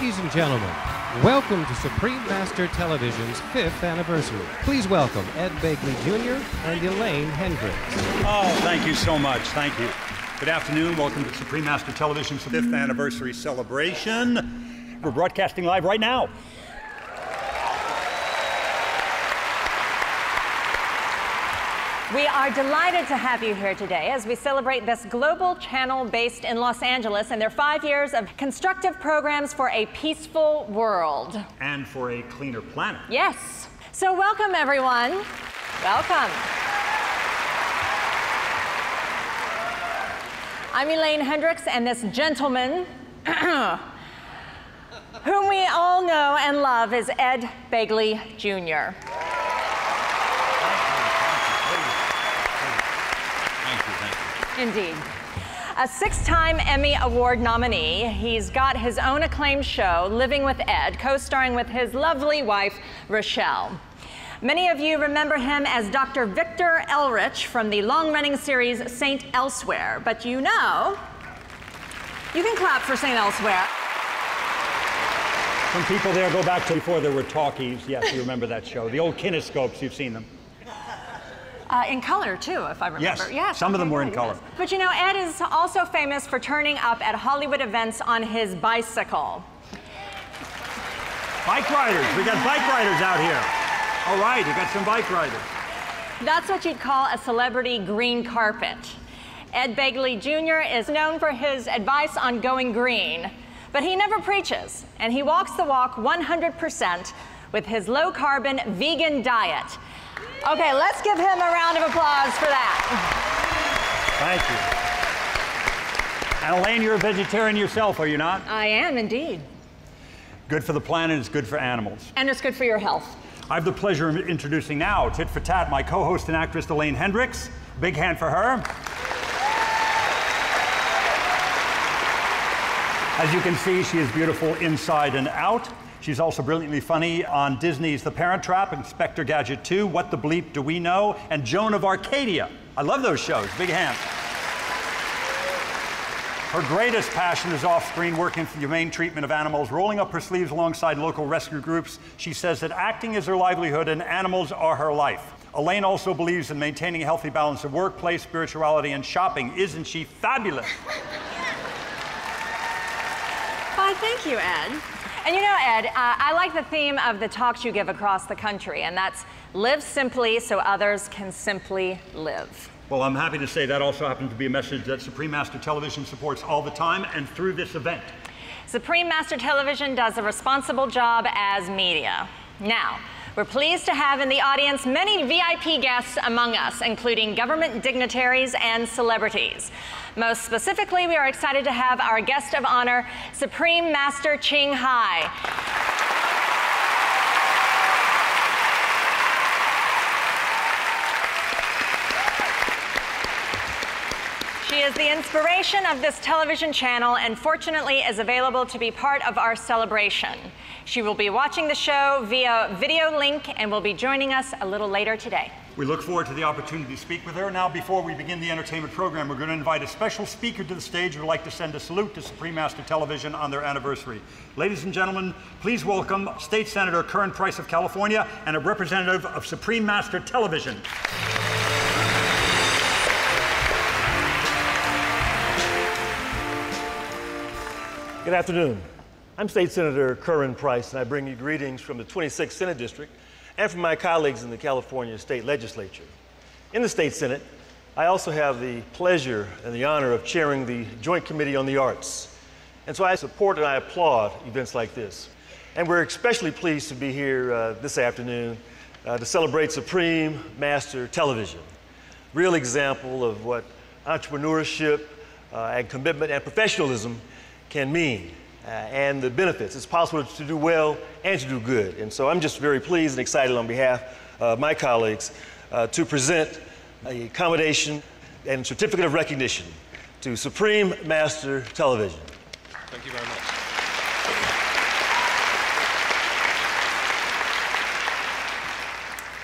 Ladies and gentlemen, welcome to Supreme Master Television's 5th anniversary. Please welcome Ed Begley Jr. and Elaine Hendricks. Oh, thank you so much. Thank you. Good afternoon. Welcome to Supreme Master Television's 5th anniversary celebration. We're broadcasting live right now. We are delighted to have you here today as we celebrate this global channel based in Los Angeles and their 5 years of constructive programs for a peaceful world. And for a cleaner planet. Yes. So welcome, everyone. Welcome. I'm Elaine Hendricks, and this gentleman, whom we all know and love, is Ed Begley Jr. Indeed. A 6-time Emmy Award nominee, he's got his own acclaimed show, Living with Ed, co-starring with his lovely wife, Rochelle. Many of you remember him as Dr. Victor Elrich from the long-running series St. Elsewhere, but you know, you can clap for St. Elsewhere. Some people there go back to before there were talkies. Yes, you remember that show. The old kinescopes, you've seen them. In color, too, if I remember. Yes, some of them were in color. Yes. But you know, Ed is also famous for turning up at Hollywood events on his bicycle. Bike riders. We got bike riders out here. All right, you got some bike riders. That's what you'd call a celebrity green carpet. Ed Begley Jr. is known for his advice on going green, but he never preaches, and he walks the walk 100% with his low-carbon vegan diet. Okay, let's give him a round of applause for that. Thank you. And Elaine, you're a vegetarian yourself, are you not? I am, indeed. Good for the planet, it's good for animals. And it's good for your health. I have the pleasure of introducing now, tit for tat, my co-host and actress, Elaine Hendricks. Big hand for her. As you can see, she is beautiful inside and out. She's also brilliantly funny on Disney's The Parent Trap, Inspector Gadget 2, What the Bleep Do We Know, and Joan of Arcadia. I love those shows. Big hand. Her greatest passion is off-screen, working for the humane treatment of animals, rolling up her sleeves alongside local rescue groups. She says that acting is her livelihood and animals are her life. Elaine also believes in maintaining a healthy balance of workplace, spirituality, and shopping. Isn't she fabulous? Why, thank you, Ed. And you know, Ed, I like the theme of the talks you give across the country, and that's live simply so others can simply live. Well, I'm happy to say that also happens to be a message that Supreme Master Television supports all the time and through this event. Supreme Master Television does a responsible job as media. Now, we're pleased to have in the audience many VIP guests among us, including government dignitaries and celebrities. Most specifically, we are excited to have our guest of honor, Supreme Master Ching Hai. She is the inspiration of this television channel and fortunately is available to be part of our celebration. She will be watching the show via video link and will be joining us a little later today. We look forward to the opportunity to speak with her. Now, before we begin the entertainment program, we're going to invite a special speaker to the stage who would like to send a salute to Supreme Master Television on their anniversary. Ladies and gentlemen, please welcome State Senator Curran Price of California and a representative of Supreme Master Television. Good afternoon. I'm State Senator Curran Price, and I bring you greetings from the 26th Senate District and from my colleagues in the California State Legislature. In the State Senate, I also have the pleasure and the honor of chairing the Joint Committee on the Arts. And so I support and I applaud events like this. And we're especially pleased to be here this afternoon to celebrate Supreme Master Television. Real example of what entrepreneurship and commitment and professionalism can mean. And the benefits. It's possible to do well and to do good. And so I'm just very pleased and excited on behalf of my colleagues to present a commendation and certificate of recognition to Supreme Master Television. Thank you very much.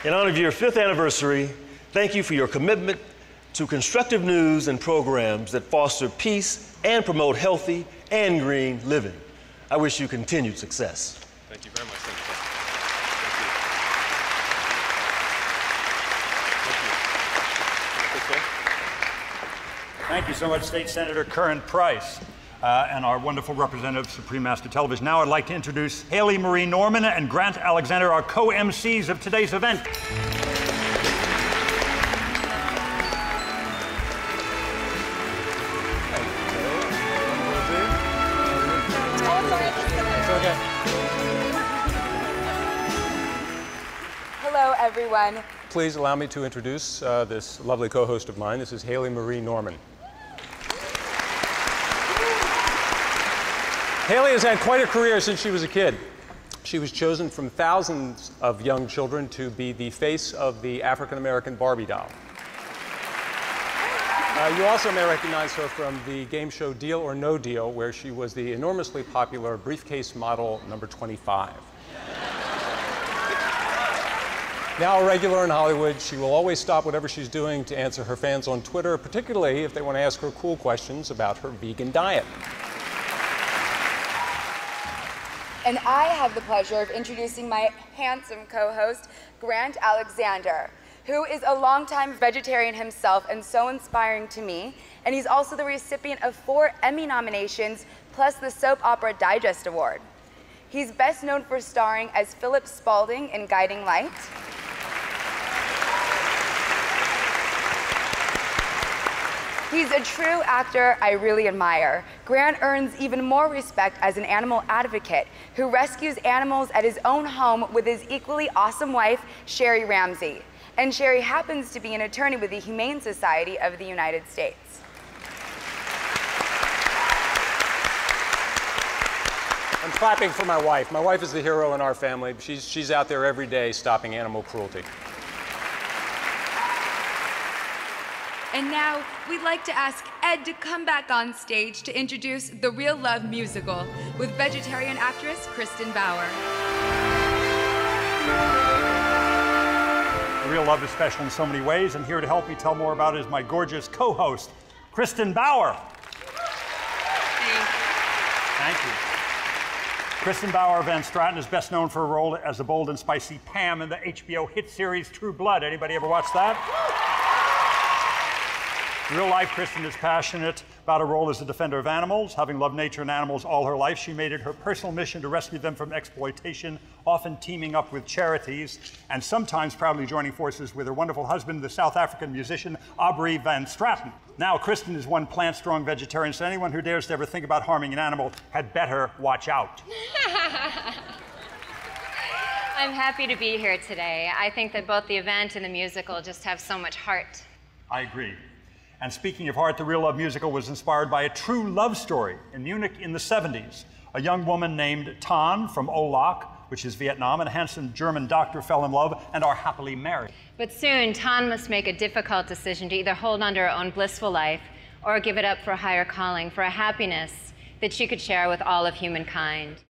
In honor of your 5th anniversary, thank you for your commitment to constructive news and programs that foster peace and promote healthy and green living. I wish you continued success. Thank you very much. Thank you. Thank you so much, State Senator Curran Price, and our wonderful representative of Supreme Master Television. Now I'd like to introduce Haley Marie Norman and Grant Alexander, our co-MCs of today's event. Hello, everyone. Please allow me to introduce this lovely co-host of mine. This is Haley Marie Norman. Haley has had quite a career since she was a kid. She was chosen from thousands of young children to be the face of the African-American Barbie doll. You also may recognize her from the game show Deal or No Deal, where she was the enormously popular briefcase model number 25. Now a regular in Hollywood, she will always stop whatever she's doing to answer her fans on Twitter, particularly if they want to ask her cool questions about her vegan diet. And I have the pleasure of introducing my handsome co-host, Grant Alexander, who is a longtime vegetarian himself and so inspiring to me. And he's also the recipient of 4 Emmy nominations, plus the Soap Opera Digest Award. He's best known for starring as Philip Spaulding in Guiding Light. He's a true actor I really admire. Grant earns even more respect as an animal advocate who rescues animals at his own home with his equally awesome wife, Sherry Ramsey. And Sherry happens to be an attorney with the Humane Society of the United States. I'm clapping for my wife. My wife is the hero in our family. She's out there every day stopping animal cruelty. And now, we'd like to ask Ed to come back on stage to introduce the Real Love musical with vegetarian actress Kristen Bauer. Real Love is special in so many ways, and here to help me tell more about it is my gorgeous co-host, Kristen Bauer. Thank you. Kristen Bauer Van Straten is best known for her role as the bold and spicy Pam in the HBO hit series True Blood. Anybody ever watch that? In real life, Kristen is passionate about her role as a defender of animals. Having loved nature and animals all her life, she made it her personal mission to rescue them from exploitation, often teaming up with charities, and sometimes proudly joining forces with her wonderful husband, the South African musician Aubrey Van Straten. Now, Kristen is one plant-strong vegetarian, so anyone who dares to ever think about harming an animal had better watch out. I'm happy to be here today. I think that both the event and the musical just have so much heart. I agree. And speaking of heart, the Real Love musical was inspired by a true love story in Munich in the 70s. A young woman named Tan from Olac, which is Vietnam, and a handsome German doctor fell in love and are happily married. But soon, Tan must make a difficult decision to either hold on to her own blissful life or give it up for a higher calling, for a happiness that she could share with all of humankind.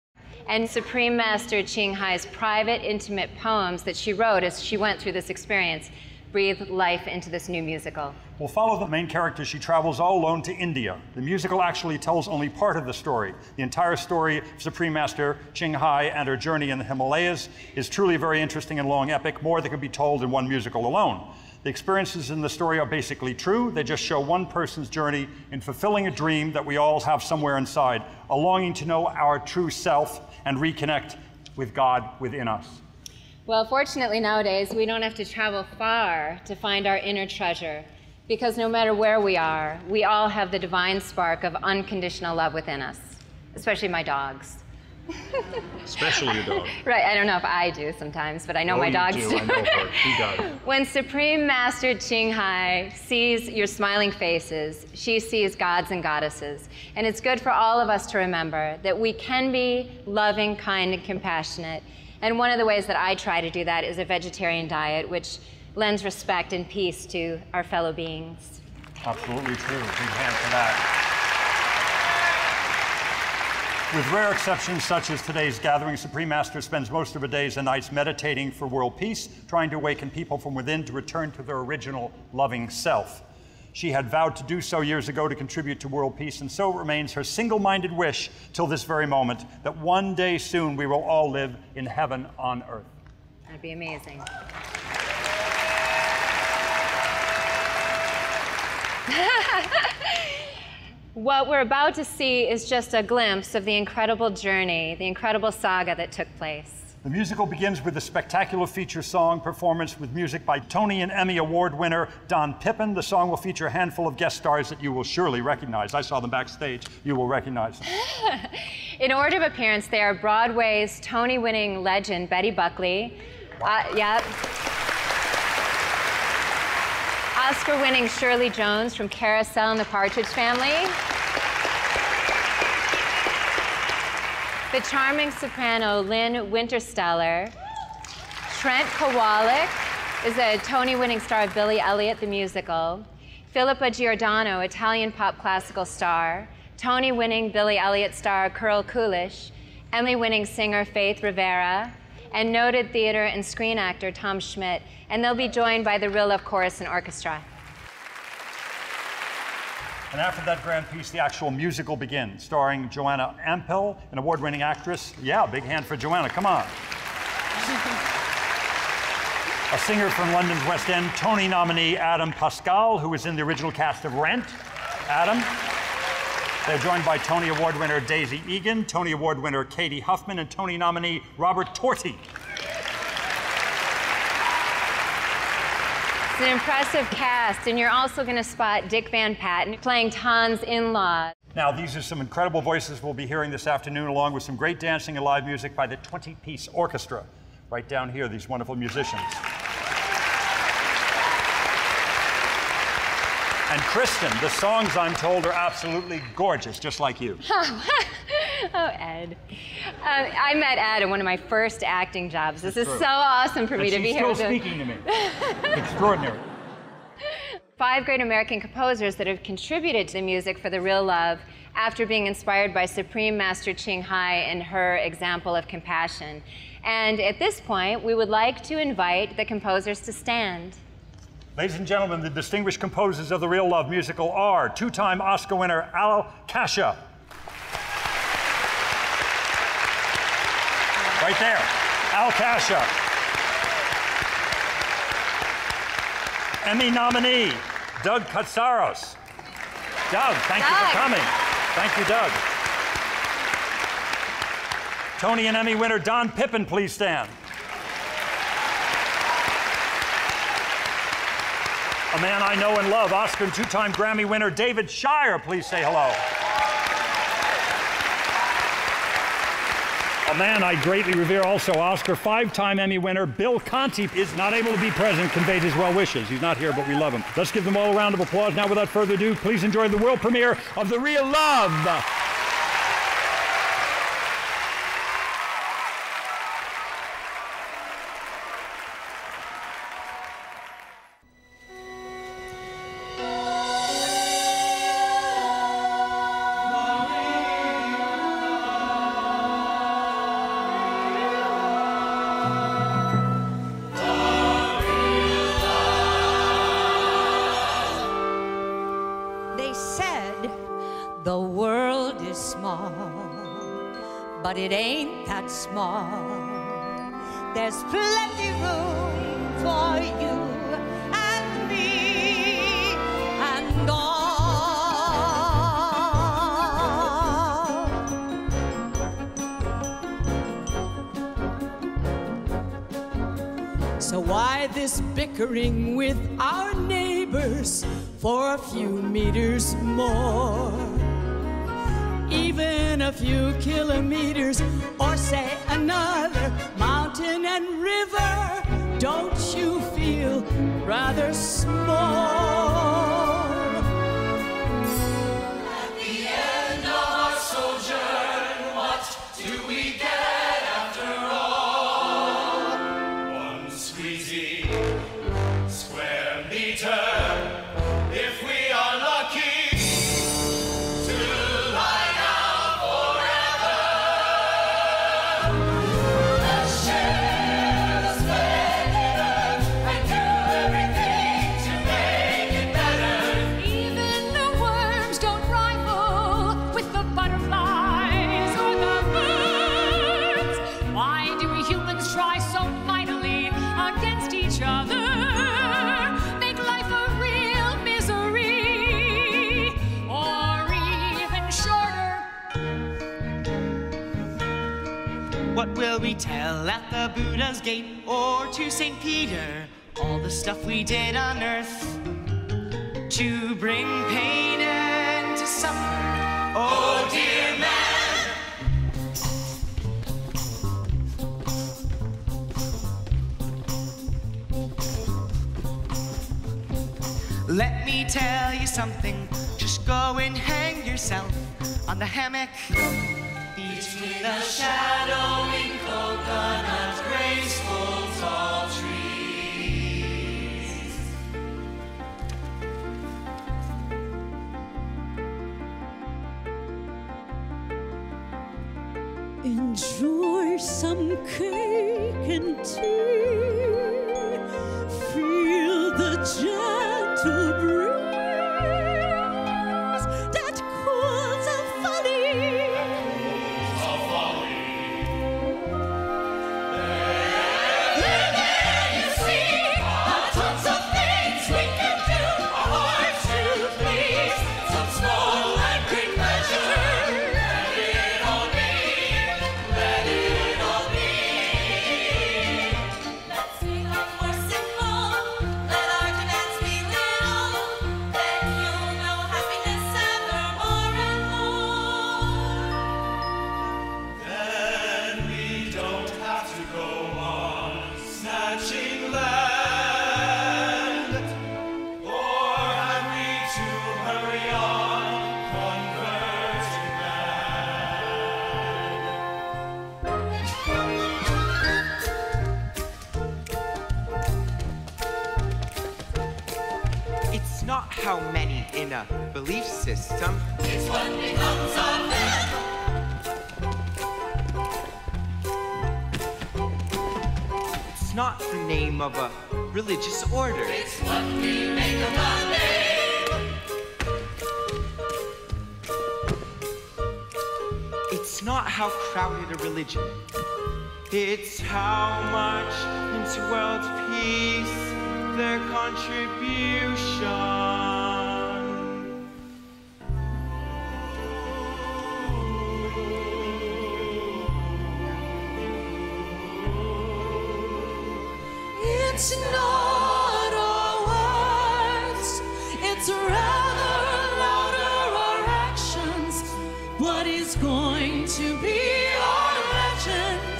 And Supreme Master Ching Hai's private, intimate poems that she wrote as she went through this experience breathe life into this new musical. We'll follow the main character. She travels all alone to India. The musical actually tells only part of the story. The entire story of Supreme Master Ching Hai and her journey in the Himalayas is truly a very interesting and long epic, more that could be told in one musical alone. The experiences in the story are basically true. They just show one person's journey in fulfilling a dream that we all have somewhere inside, a longing to know our true self and reconnect with God within us. Well, fortunately nowadays, we don't have to travel far to find our inner treasure, because no matter where we are, we all have the divine spark of unconditional love within us, especially my dogs. Especially your dog. Right, I don't know if I do sometimes, but I know my dogs do. I know her. She does. When Supreme Master Ching Hai sees your smiling faces, she sees gods and goddesses. And it's good for all of us to remember that we can be loving, kind, and compassionate. And one of the ways that I try to do that is a vegetarian diet, which lends respect and peace to our fellow beings. Absolutely true. Big hand for that. With rare exceptions such as today's gathering, Supreme Master spends most of her days and nights meditating for world peace, trying to awaken people from within to return to their original loving self. She had vowed to do so years ago to contribute to world peace, and so it remains her single-minded wish till this very moment that one day soon we will all live in heaven on earth. That'd be amazing. What we're about to see is just a glimpse of the incredible journey, the incredible saga that took place. The musical begins with a spectacular feature song performance with music by Tony and Emmy Award winner Don Pippin. The song will feature a handful of guest stars that you will surely recognize. I saw them backstage. You will recognize them. In order of appearance, they are Broadway's Tony-winning legend Betty Buckley. Oscar-winning Shirley Jones from Carousel and the Partridge Family. The charming soprano Lynn Wintersteller. Trent Kowalik is a Tony-winning star of Billy Elliot the Musical. Philippa Giordano, Italian pop classical star. Tony-winning Billy Elliot star Curl Coolish. Emmy-winning singer Faith Rivera. And noted theater and screen actor Tom Schmidt. And they'll be joined by the Real Love Chorus and Orchestra. And after that grand piece, the actual musical begins, starring Joanna Ampel, an award-winning actress. Yeah, big hand for Joanna, come on. A singer from London's West End, Tony nominee Adam Pascal, who was in the original cast of Rent. Adam. They're joined by Tony Award winner Daisy Egan, Tony Award winner Katie Huffman, and Tony nominee Robert Torti. It's an impressive cast, and you're also going to spot Dick Van Patten playing Ton's in-law. Now, these are some incredible voices we'll be hearing this afternoon, along with some great dancing and live music by the 20-piece orchestra. Right down here, these wonderful musicians. And Kristen, the songs, I'm told, are absolutely gorgeous, just like you. Oh, Ed. I met Ed in one of my first acting jobs. This is so awesome for me to be here. She's still speaking to me. Extraordinary. 5 great American composers that have contributed to the music for The Real Love after being inspired by Supreme Master Ching Hai and her example of compassion. And at this point, we would like to invite the composers to stand. Ladies and gentlemen, the distinguished composers of The Real Love musical are two-time Oscar winner Al Kasha. Right there, Al Kasha. Emmy nominee, Doug Katsaros. Doug, thank you for coming. Thank you, Doug. Tony and Emmy winner Don Pippin, please stand. A man I know and love, Oscar and two-time Grammy winner David Shire, please say hello. A man I greatly revere, also Oscar, 5-time Emmy winner Bill Conti is not able to be present, conveyed his well wishes. He's not here, but we love him. Let's give them all a round of applause. Now, without further ado, please enjoy the world premiere of The Real Love. The world is small, but it ain't that small. There's plenty room for you and me and all. So why this bickering with our neighbors for a few meters more? Even a few kilometers, or say another mountain and river, don't you feel rather small? At the end of our sojourn, what do we get after all? 1 squeezy square meter. Make we tell at the Buddha's gate or to St. Peter all the stuff we did on earth to bring pain and to suffer? Oh, dear man. Let me tell you something, just go and hang yourself on the hammock between the shadowing coconut, graceful tall trees. Enjoy some cake and tea. Feel the gentle breeze that cools a folly. There you see tons of things we can do, our hearts to please. Some small and great pleasure. Let it all be. Let it all be. Let's make life more simple. Let our demands be little. Then you'll know happiness ever more and more. Then we don't have to go on snatching land, or have we to hurry on converting man. It's not how many in a belief system. It's what becomes of them. It's not the name of a religious order. It's what we make of our name. It's not how crowded a religion. It's how much into world peace their contribution. It's not our words, it's rather louder our actions. What is going to be our legend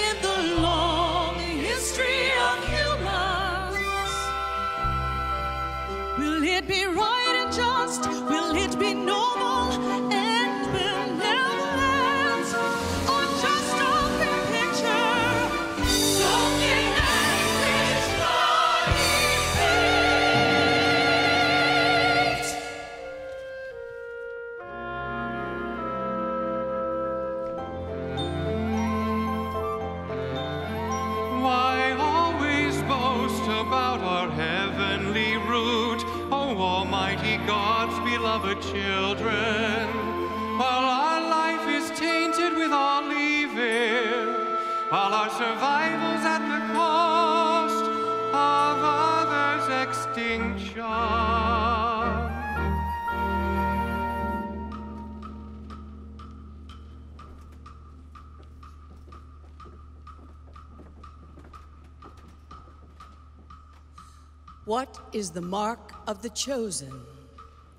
in the long history of humans? Will it be right and just? Will it be noble and benevolent? Or just a fair picture? Something that is not effect. Why always boast about our heavenly root, oh Almighty God's beloved children, while our life is tainted with all evil, while our survival's at the cost of others' extinction. What is the mark of the chosen?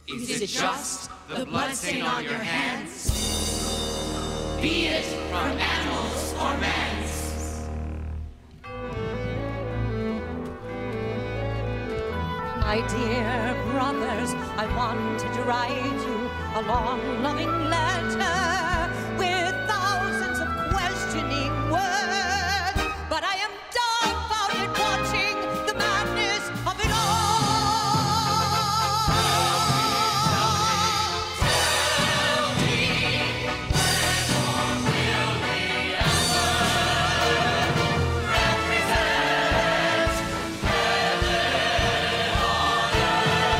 Is it just the bloodstain on your hands? Be it from animals or man's. My dear brothers, I wanted to write you a long, loving letter with thousands of questioning words, but I am dumbfounded watching the madness of it all. Tell me, when or will we ever represent heaven on earth?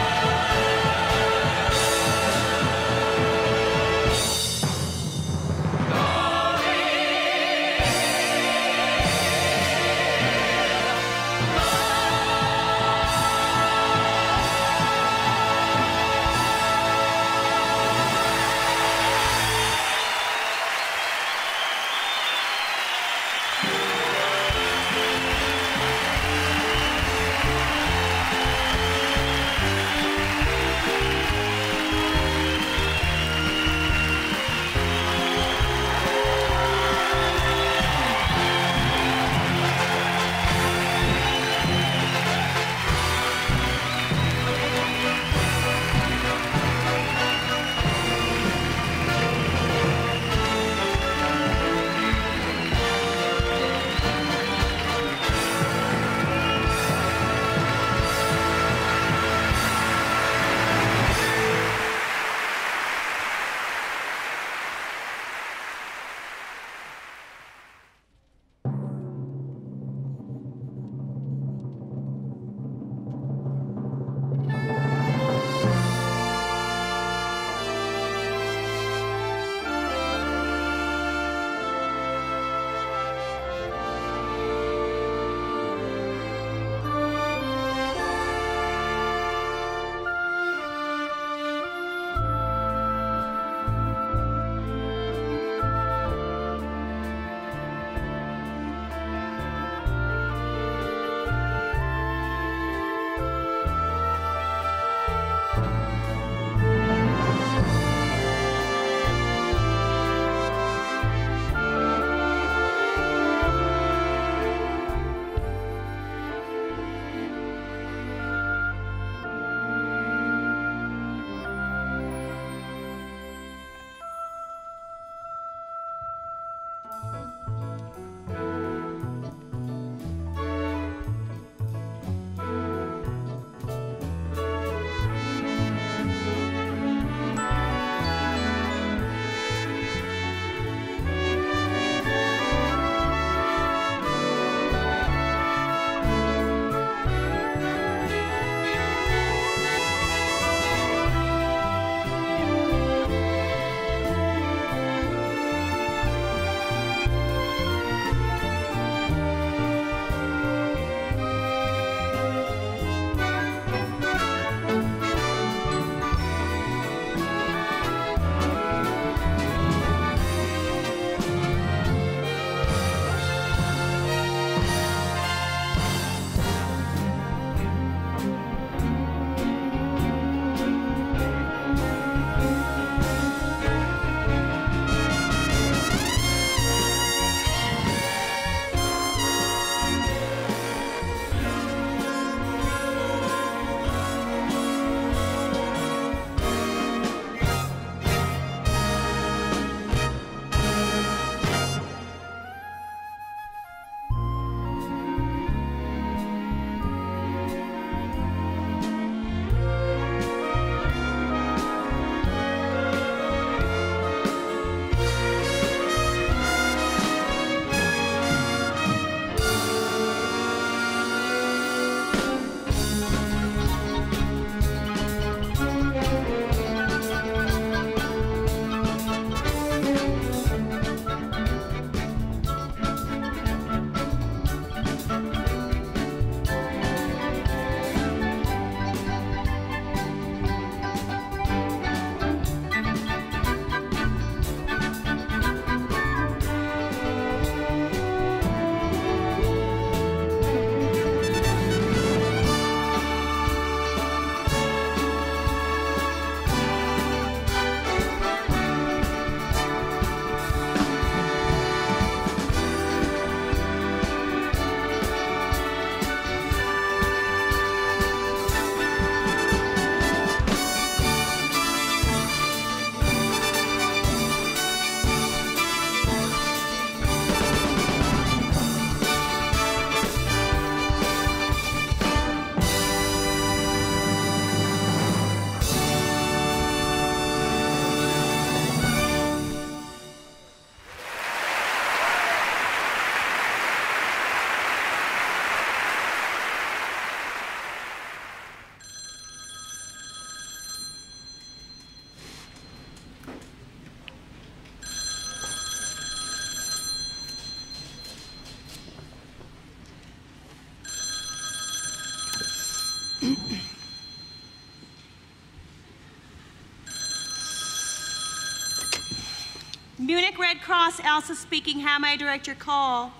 Munich Red Cross, Elsa speaking. How may I direct your call?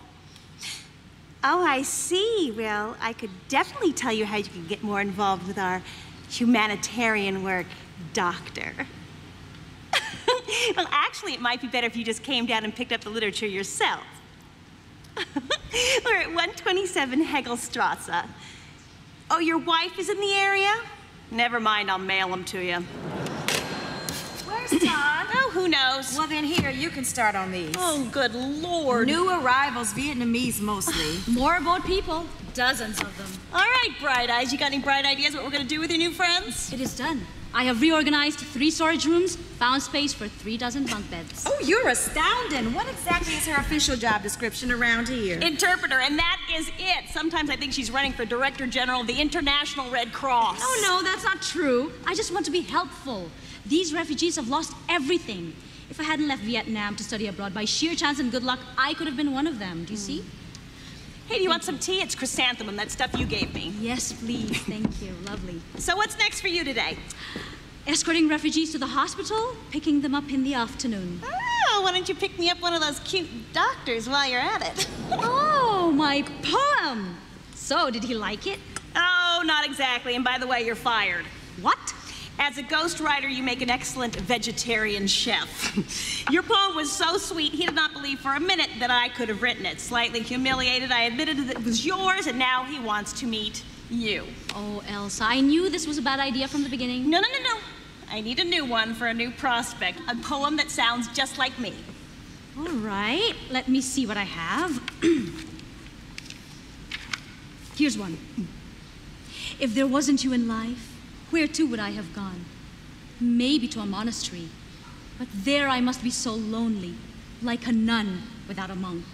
Oh, I see. Well, I could definitely tell you how you can get more involved with our humanitarian work, Doctor. Well, actually, it might be better if you just came down and picked up the literature yourself. We're at 127 Hegelstrasse. Oh, your wife is in the area? Never mind, I'll mail them to you. Where's Todd? Oh, who knows? Well, then here, you can start on these. Oh, good Lord. New arrivals, Vietnamese mostly. More aboard people, dozens of them. All right, Bright Eyes, you got any bright ideas what we're gonna do with your new friends? It is done. I have reorganized 3 storage rooms, found space for 3 dozen bunk beds. Oh, you're astounding. What exactly is her official job description around here? Interpreter, and that is it. Sometimes I think she's running for Director General of the International Red Cross. Oh, no, that's not true. I just want to be helpful. These refugees have lost everything. If I hadn't left Vietnam to study abroad, by sheer chance and good luck, I could have been one of them. Do you see? Hey, do you want some tea? It's chrysanthemum, that stuff you gave me. Yes, please. Thank you. Lovely. So what's next for you today? Escorting refugees to the hospital, picking them up in the afternoon. Oh, why don't you pick me up one of those cute doctors while you're at it? Oh, my poem! So, did he like it? Oh, not exactly. And by the way, you're fired. What? As a ghostwriter, you make an excellent vegetarian chef. Your poem was so sweet, he did not believe for a minute that I could have written it. Slightly humiliated, I admitted that it was yours, and now he wants to meet you. Oh, Elsa, I knew this was a bad idea from the beginning. No. I need a new one for a new prospect. A poem that sounds just like me. All right, let me see what I have. Here's one. If there wasn't you in life, where to would I have gone? Maybe to a monastery, but there I must be so lonely, like a nun without a monk.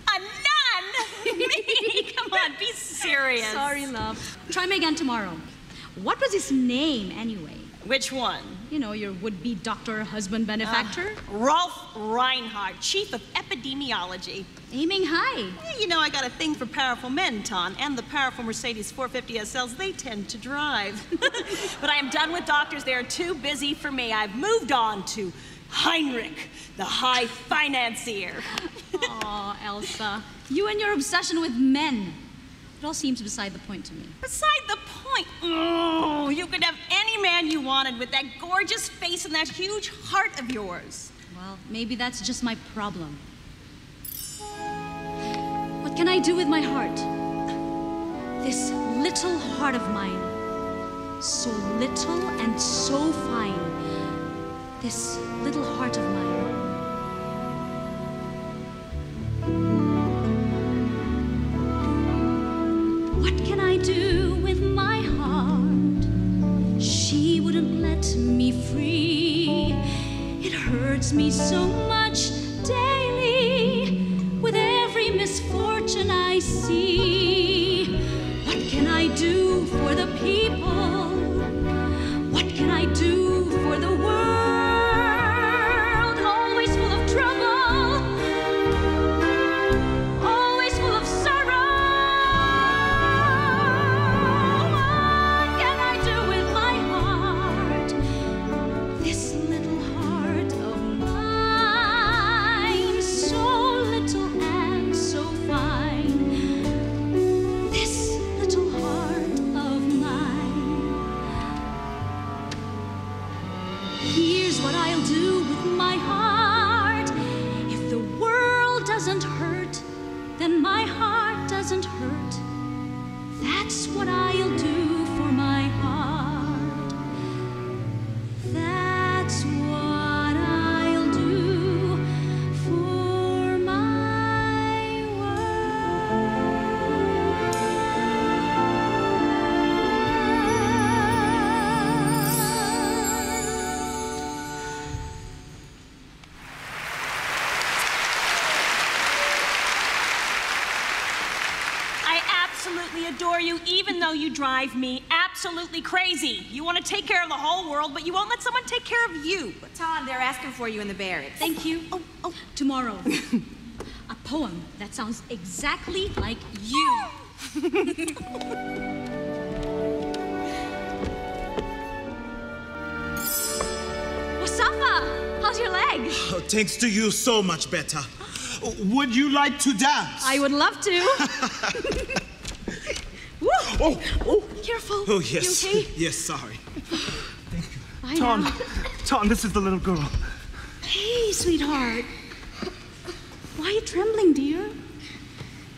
A nun? Me? Come on, be serious. Sorry, love. Try me again tomorrow. What was his name, anyway? Which one? You know, your would-be doctor, husband, benefactor. Rolf Reinhardt, chief of epidemiology. Aiming high. You know, I got a thing for powerful men, Ton, and the powerful Mercedes 450 SLs they tend to drive. But I am done with doctors. They are too busy for me. I've moved on to Heinrich, the high financier. Aw, Elsa. You and your obsession with men. It all seems beside the point to me. Beside the point? Oh, you could have any man you wanted with that gorgeous face and that huge heart of yours. Well, maybe that's just my problem. What can I do with my heart? This little heart of mine. So little and so fine. This little heart of mine. What can I do with my heart? She wouldn't let me free. It hurts me so much daily with every misfortune I see. What can I do for the people? What can I do for the world? Always full of trouble, always full of sorrow. What can I do with my heart? This little heart of mine, so little and so fine. This little heart of mine. Here's what I'll do with my heart. If the world doesn't hurt, then my heart doesn't hurt. That's what I'll do for my heart. That's what I'll do for my I absolutely adore you, even though you drive me absolutely crazy. You want to take care of the whole world, but you won't let someone take care of you. Tom, they're asking for you in the barracks. Thank you. Oh, tomorrow. A poem that sounds exactly like you. leg. Oh, thanks to you, so much better. Would you like to dance? I would love to. Oh, careful. Oh, yes. You okay? Yes, sorry. Ton, this is the little girl. Hey, sweetheart. Why are you trembling, dear?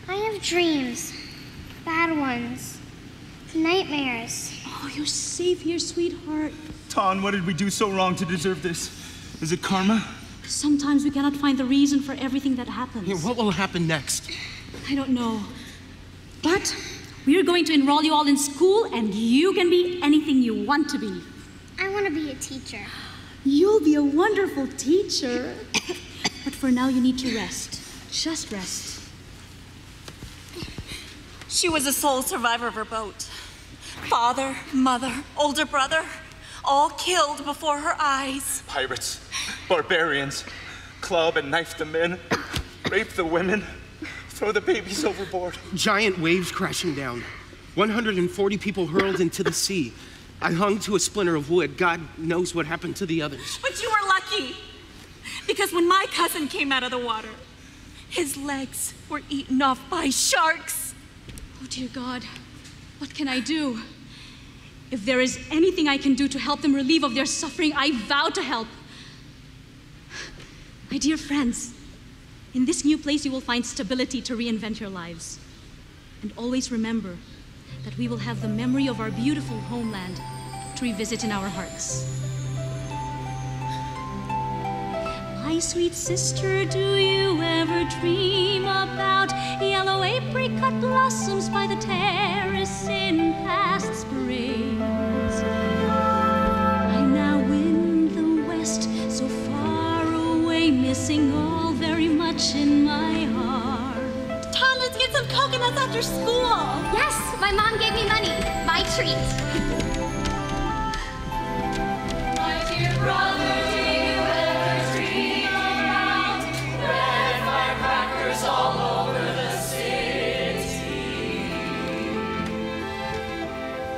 I have dreams. Bad ones. Nightmares. Oh, you're safe here, sweetheart. Ton, what did we do so wrong to deserve this? Is it karma? Sometimes we cannot find the reason for everything that happens. Yeah, what will happen next? I don't know. But we are going to enroll you all in school, and you can be anything you want to be. I want to be a teacher. You'll be a wonderful teacher. But for now, you need to rest. Just rest. She was a sole survivor of her boat. Father, mother, older brother, all killed before her eyes. Pirates, barbarians, club and knife the men, rape the women, throw the babies overboard. Giant waves crashing down. 140 people hurled into the sea. I hung to a splinter of wood. God knows what happened to the others. But you were lucky, because when my cousin came out of the water, his legs were eaten off by sharks. Oh, dear God, what can I do? If there is anything I can do to help them relieve of their suffering, I vow to help. My dear friends, in this new place you will find stability to reinvent your lives. And always remember that we will have the memory of our beautiful homeland to revisit in our hearts. My sweet sister, do you ever dream about yellow apricot blossoms by the terrace in past springs? I now in the west, so far away, missing all very much in my heart. Tom, let's get some coconuts after school. Yes, my mom gave me money. My treat. My dear brother, do you ever dream about red firecrackers all over the city?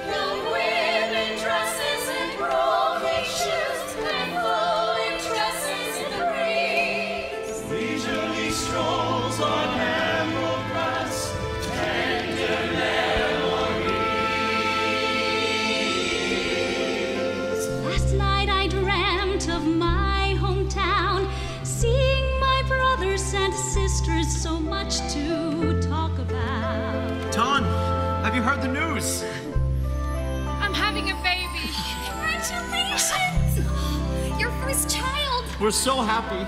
Young women dresses and rolling shoes and flowing tresses in the breeze. Leisurely strolls on emerald grass, tender Last night I dreamt of my hometown, seeing my brothers and sisters, so much to talk about. Ton, have you heard the news? I'm having a baby. Congratulations! Your first child. We're so happy.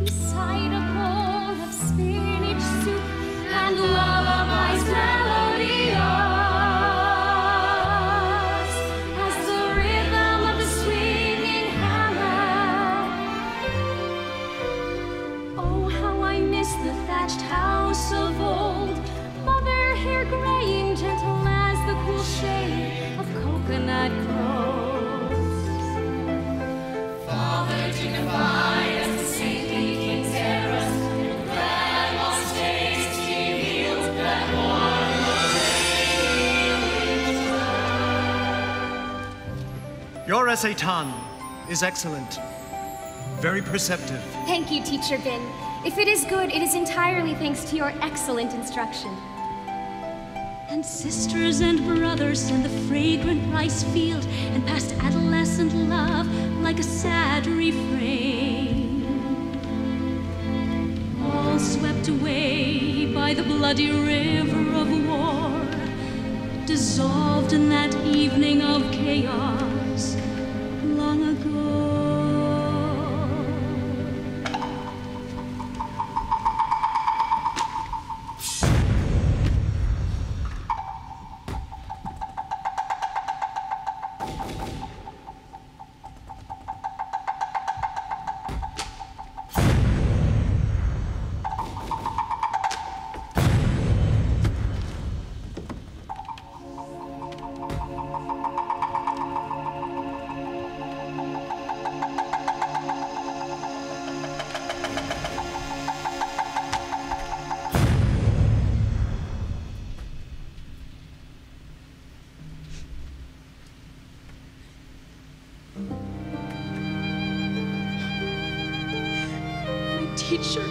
Beside a bowl of spinach soup and lullabies melodious, as the rhythm of the swinging hammer. Oh, how I miss the thatched house of old, mother hair graying gentle as the cool shade of coconut groves. Father dignified as the saintly king's terrace, grandma's tasty meals that warm the railings. Your essay, Tan, is excellent. Very perceptive. Thank you, Teacher Bin. If it is good, it is entirely thanks to your excellent instruction. And sisters and brothers and the fragrant rice field and past adolescent love like a sad refrain, all swept away by the bloody river of war, dissolved in that evening of chaos long ago. teacher,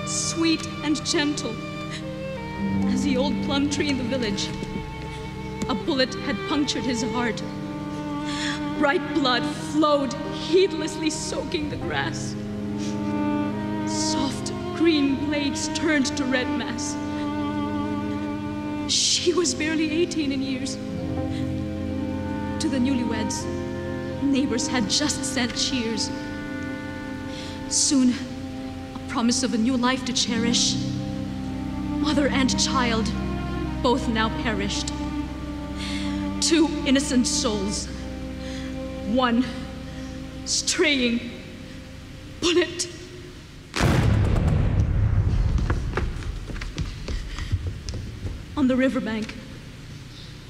sweet and gentle as the old plum tree in the village. A bullet had punctured his heart. Bright blood flowed, heedlessly soaking the grass. Soft green blades turned to red mass. She was barely 18 in years. To the newlyweds, neighbors had just sent cheers. Soon, a promise of a new life to cherish. Mother and child, both now perished. Two innocent souls, one straying bullet. On the riverbank,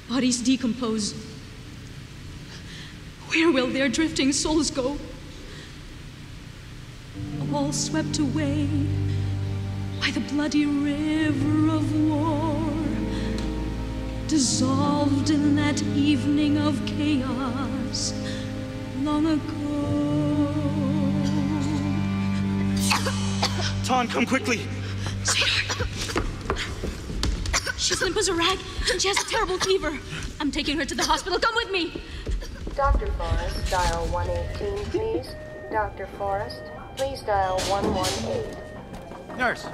bodies decompose. Where will their drifting souls go? All swept away by the bloody river of war, dissolved in that evening of chaos long ago. Ton, come quickly. Sweetheart. She's limp as a rag, and she has a terrible fever. I'm taking her to the hospital. Come with me. Dr. Forrest, dial 118, please. Dr. Forrest, please dial 118. Nurse,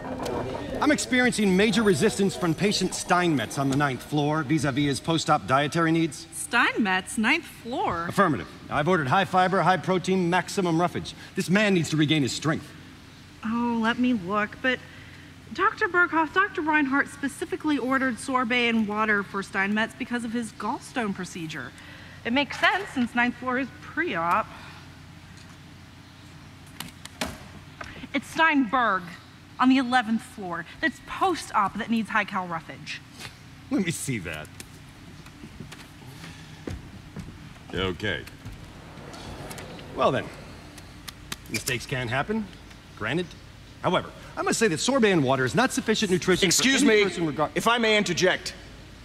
I'm experiencing major resistance from patient Steinmetz on the 9th floor vis-a-vis his post-op dietary needs. Steinmetz, 9th floor? Affirmative. I've ordered high fiber, high protein, maximum roughage. This man needs to regain his strength. Oh, let me look, but Dr. Berghoff, Dr. Reinhardt specifically ordered sorbet and water for Steinmetz because of his gallstone procedure. It makes sense since 9th floor is pre-op. It's Steinberg on the 11th floor. That's post-op that needs high-cal roughage. Let me see that. Okay. Well then, mistakes can happen, granted. However, I must say that sorbet and water is not sufficient nutrition Excuse for any me, person if I may interject.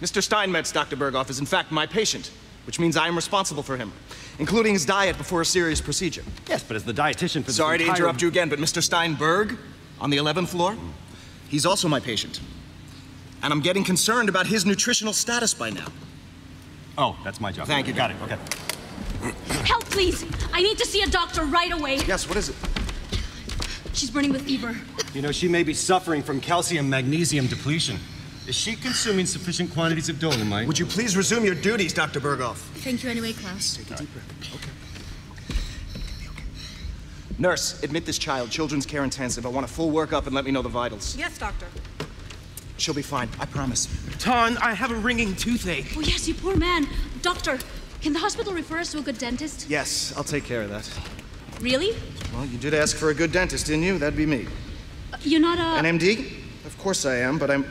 Mr. Steinmetz, Dr. Berghoff, is in fact my patient, which means I am responsible for him, including his diet before a serious procedure. Yes, but as the dietitian for this Sorry to interrupt you again, but Mr. Steinberg, on the 11th floor, he's also my patient. And I'm getting concerned about his nutritional status by now. Oh, that's my job. Thank you. Got it, okay. Help, please. I need to see a doctor right away. Yes, what is it? She's burning with fever. You know, she may be suffering from calcium-magnesium depletion. Is she consuming sufficient quantities of dolomite? Would you please resume your duties, Dr. Berghoff? Thank you anyway, Klaus. Take a deep breath. Okay. Nurse, admit this child. Children's care intensive. I want a full workup and let me know the vitals. Yes, doctor. She'll be fine, I promise. Ton, I have a ringing toothache. Oh, yes, you poor man. Doctor, can the hospital refer us to a good dentist? Yes, I'll take care of that. Really? Well, you did ask for a good dentist, didn't you? That'd be me. You're not a... An MD? Of course I am, but I'm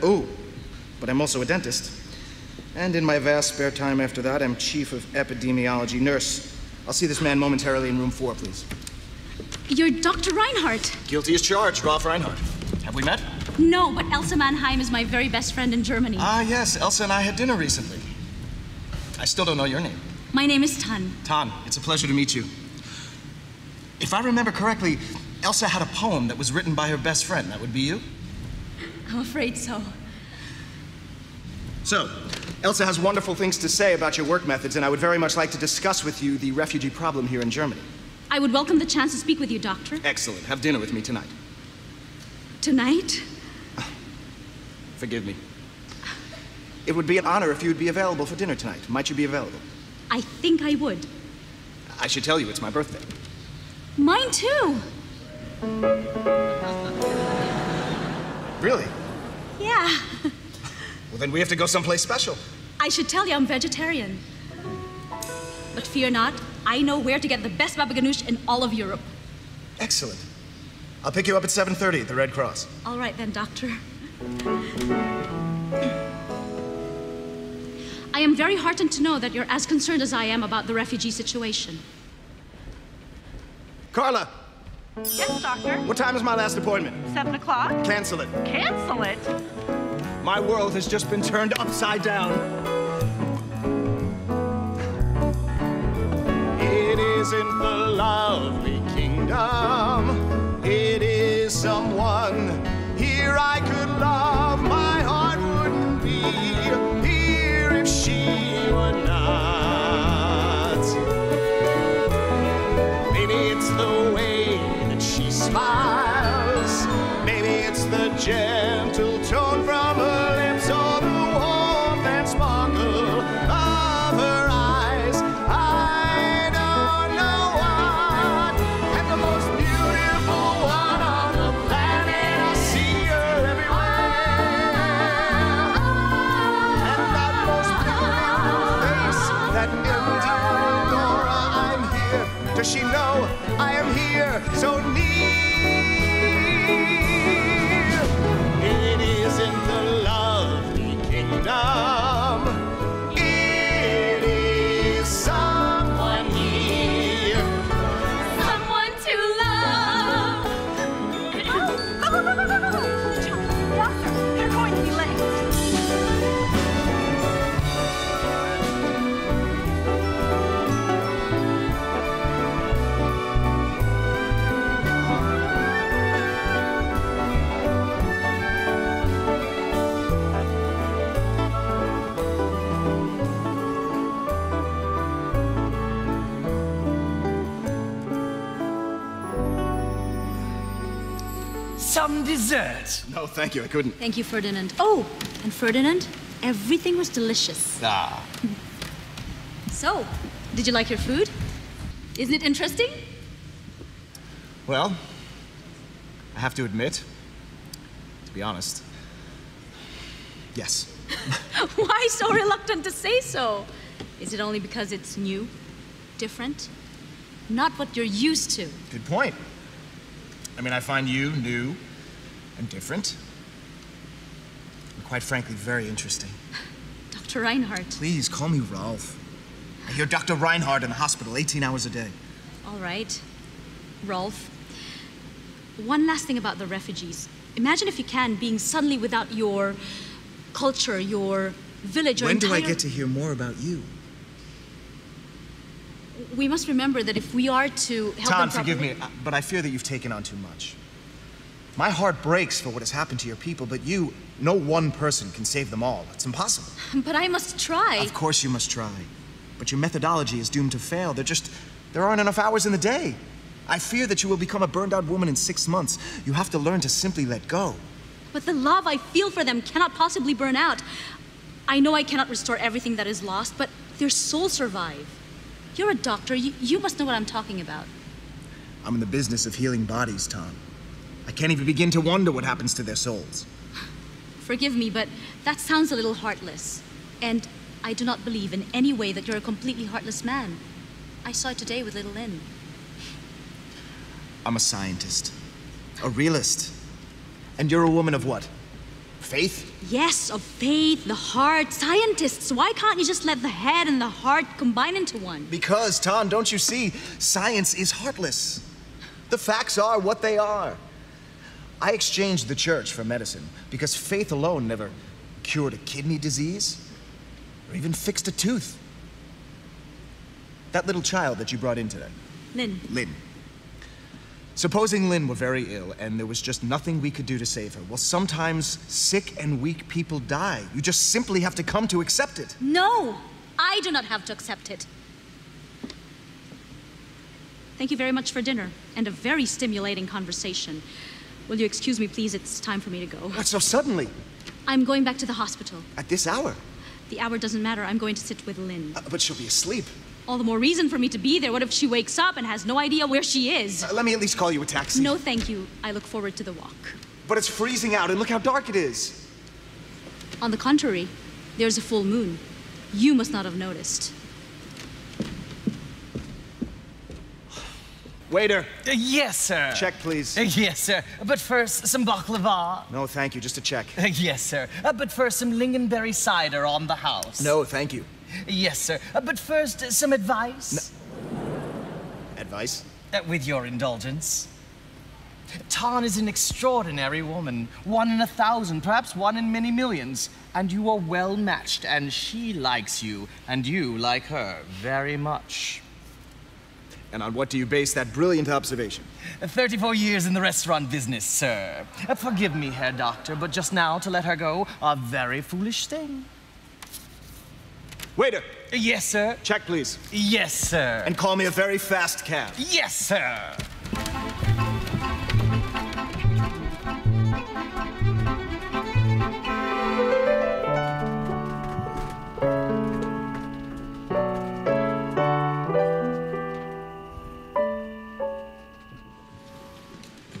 also a dentist. And in my vast spare time after that, I'm chief of epidemiology. Nurse, I'll see this man momentarily in room 4, please. You're Dr. Reinhardt. Guilty as charged, Ralph Reinhardt. Have we met? No, but Elsa Mannheim is my very best friend in Germany. Ah, yes, Elsa and I had dinner recently. I still don't know your name. My name is Tan. Tan, it's a pleasure to meet you. If I remember correctly, Elsa had a poem that was written by her best friend. That would be you? I'm afraid so. So, Elsa has wonderful things to say about your work methods, and I would very much like to discuss with you the refugee problem here in Germany. I would welcome the chance to speak with you, Doctor. Excellent. Have dinner with me tonight. Tonight? Forgive me. It would be an honor if you would be available for dinner tonight. Might you be available? I think I would. I should tell you, it's my birthday. Mine too. Really? Yeah. Well, then we have to go someplace special. I should tell you I'm vegetarian. But fear not, I know where to get the best baba ganoush in all of Europe. Excellent. I'll pick you up at 7:30 at the Red Cross. All right then, Doctor. I am very heartened to know that you're as concerned as I am about the refugee situation. Carla! Yes, doctor? What time is my last appointment? 7 o'clock? Cancel it. Cancel it? My world has just been turned upside down. It isn't the lovely kingdom. It is some that Indian Laura, I'm here. Does she know I am here so near? It is in the lovely kingdom. It is someone here. Someone to love. Doctor, you're going to be late. Some dessert. No, thank you, I couldn't. Thank you, Ferdinand. Oh, and Ferdinand, everything was delicious. Ah. So, did you like your food? Isn't it interesting? Well, I have to admit, to be honest, yes. Why so reluctant to say so? Is it only because it's new, different, not what you're used to? Good point. I mean, I find you new and different, and quite frankly, very interesting. Dr. Reinhardt. Please, call me Rolf. I hear Dr. Reinhardt in the hospital 18 hours a day. All right, Rolf. One last thing about the refugees. Imagine if you can, being suddenly without your culture, your village, When do I get to hear more about you? We must remember that if we are to help Tom, them forgive me, properly- but I fear that you've taken on too much. My heart breaks for what has happened to your people, but you, no one person can save them all. It's impossible. But I must try. Of course you must try. But your methodology is doomed to fail. There aren't enough hours in the day. I fear that you will become a burned out woman in 6 months. You have to learn to simply let go. But the love I feel for them cannot possibly burn out. I know I cannot restore everything that is lost, but their souls survive. You're a doctor. You must know what I'm talking about. I'm in the business of healing bodies, Tom. I can't even begin to wonder what happens to their souls. Forgive me, but that sounds a little heartless. And I do not believe in any way that you're a completely heartless man. I saw it today with little Lynn. I'm a scientist, a realist. And you're a woman of what? Faith? Yes, of faith, the heart. Scientists, why can't you just let the head and the heart combine into one? Because, Tom, don't you see? Science is heartless. The facts are what they are. I exchanged the church for medicine because faith alone never cured a kidney disease or even fixed a tooth. That little child that you brought in today. Lynn. Lynn. Supposing Lynn were very ill and there was just nothing we could do to save her. Well, sometimes sick and weak people die. You just simply have to come to accept it. No, I do not have to accept it. Thank you very much for dinner and a very stimulating conversation. Will you excuse me, please? It's time for me to go. What, so suddenly? I'm going back to the hospital. At this hour? The hour doesn't matter. I'm going to sit with Lynn. But she'll be asleep. All the more reason for me to be there. What if she wakes up and has no idea where she is? Let me at least call you a taxi. No, thank you. I look forward to the walk. But it's freezing out, and look how dark it is. On the contrary, there's a full moon. You must not have noticed. Waiter. Yes, sir. Check, please. Yes, sir. But first, some baklava. No, thank you. Just a check. Yes, sir. But first, some lingonberry cider on the house. No, thank you. Yes, sir. But first, some advice. Advice? With your indulgence. Tan is an extraordinary woman. 1 in 1,000, perhaps 1 in many millions. And you are well matched, and she likes you, and you like her very much. And on what do you base that brilliant observation? 34 years in the restaurant business, sir. Forgive me, Herr Doctor, but just now to let her go, a very foolish thing. Waiter. Yes, sir. Check, please. Yes, sir. And call me a very fast cab. Yes, sir.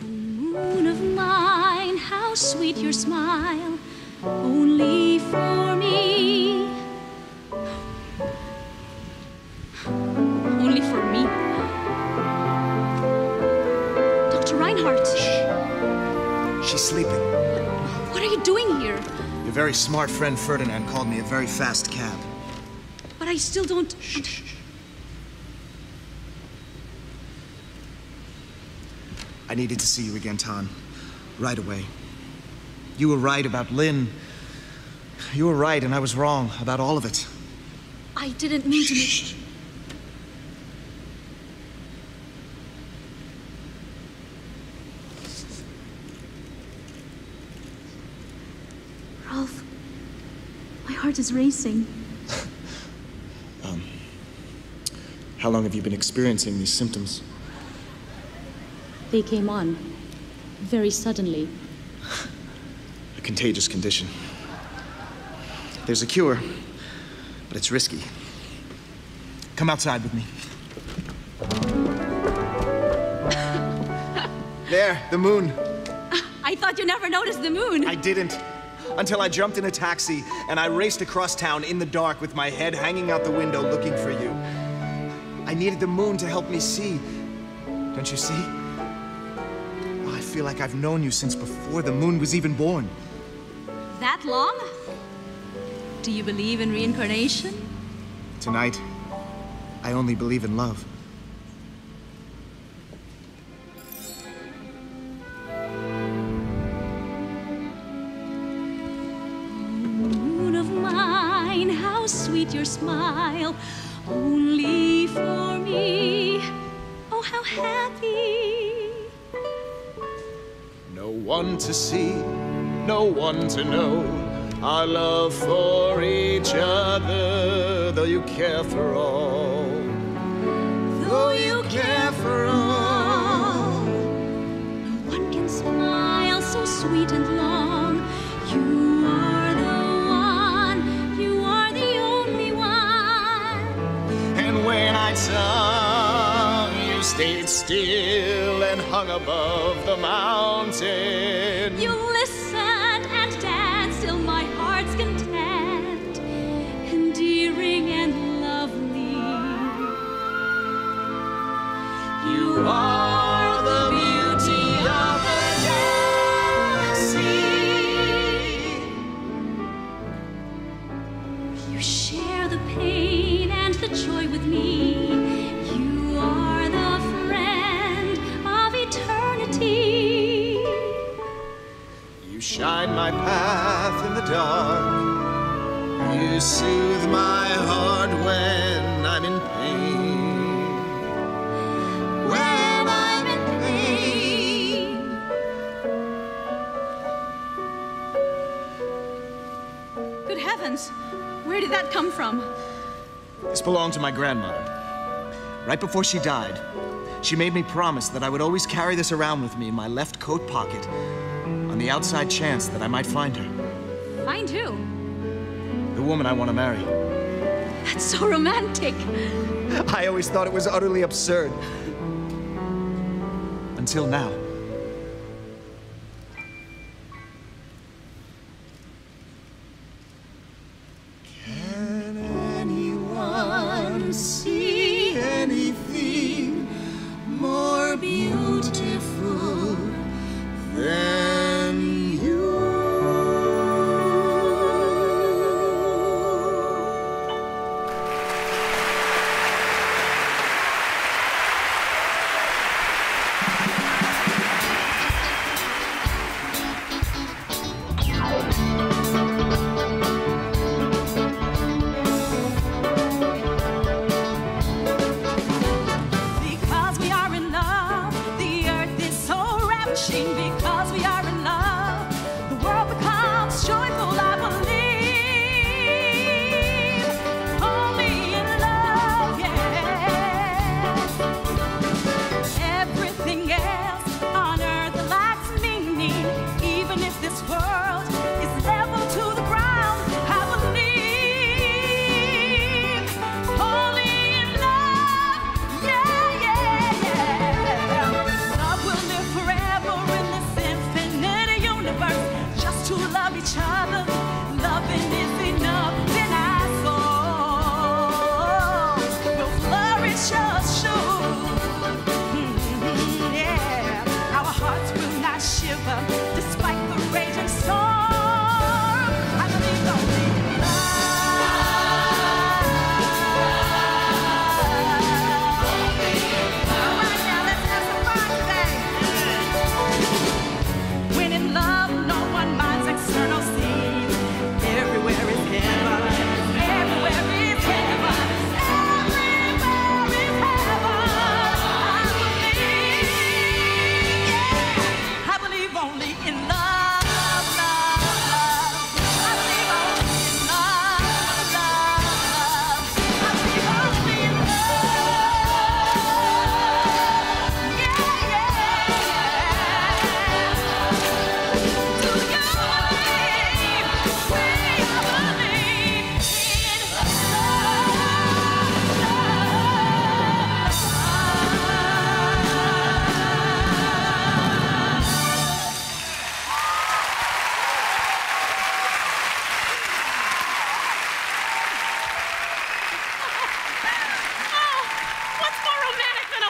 Moon of mine, how sweet your smile, only for me. He's sleeping. What are you doing here? Your very smart friend Ferdinand called me a very fast cab. But I still don't... Shh. I needed to see you again, Tan. Right away. You were right about Lynn. You were right, and I was wrong about all of it. I didn't mean to make... Ralph, my heart is racing. How long have you been experiencing these symptoms? They came on very suddenly. A contagious condition. There's a cure, but it's risky. Come outside with me. There, the moon. I thought you never noticed the moon. I didn't. Until I jumped in a taxi and I raced across town in the dark with my head hanging out the window looking for you. I needed the moon to help me see. Don't you see? Oh, I feel like I've known you since before the moon was even born. That long? Do you believe in reincarnation? Tonight, I only believe in love. Moon of mine, how sweet your smile, only for me. Oh, how happy. No one to see, no one to know our love for each other, though you care for all. Though you care for all. No one can smile so sweet and long. You are the one, you are the only one. And when I tongue, you stayed still and hung above the mountain. You listened and danced till my heart's content, endearing and lovely. You are the beauty of the galaxy. You share the pain and the joy with me. You are the friend of eternity. You shine my path in the dark. You soothe my heart when I'm in pain. When I'm in pain. Good heavens, where did that come from? This belonged to my grandmother. Right before she died, she made me promise that I would always carry this around with me in my left coat pocket, on the outside chance that I might find her. Find who? The woman I want to marry. That's so romantic. I always thought it was utterly absurd. Until now. Can anyone see anything more beautiful than you?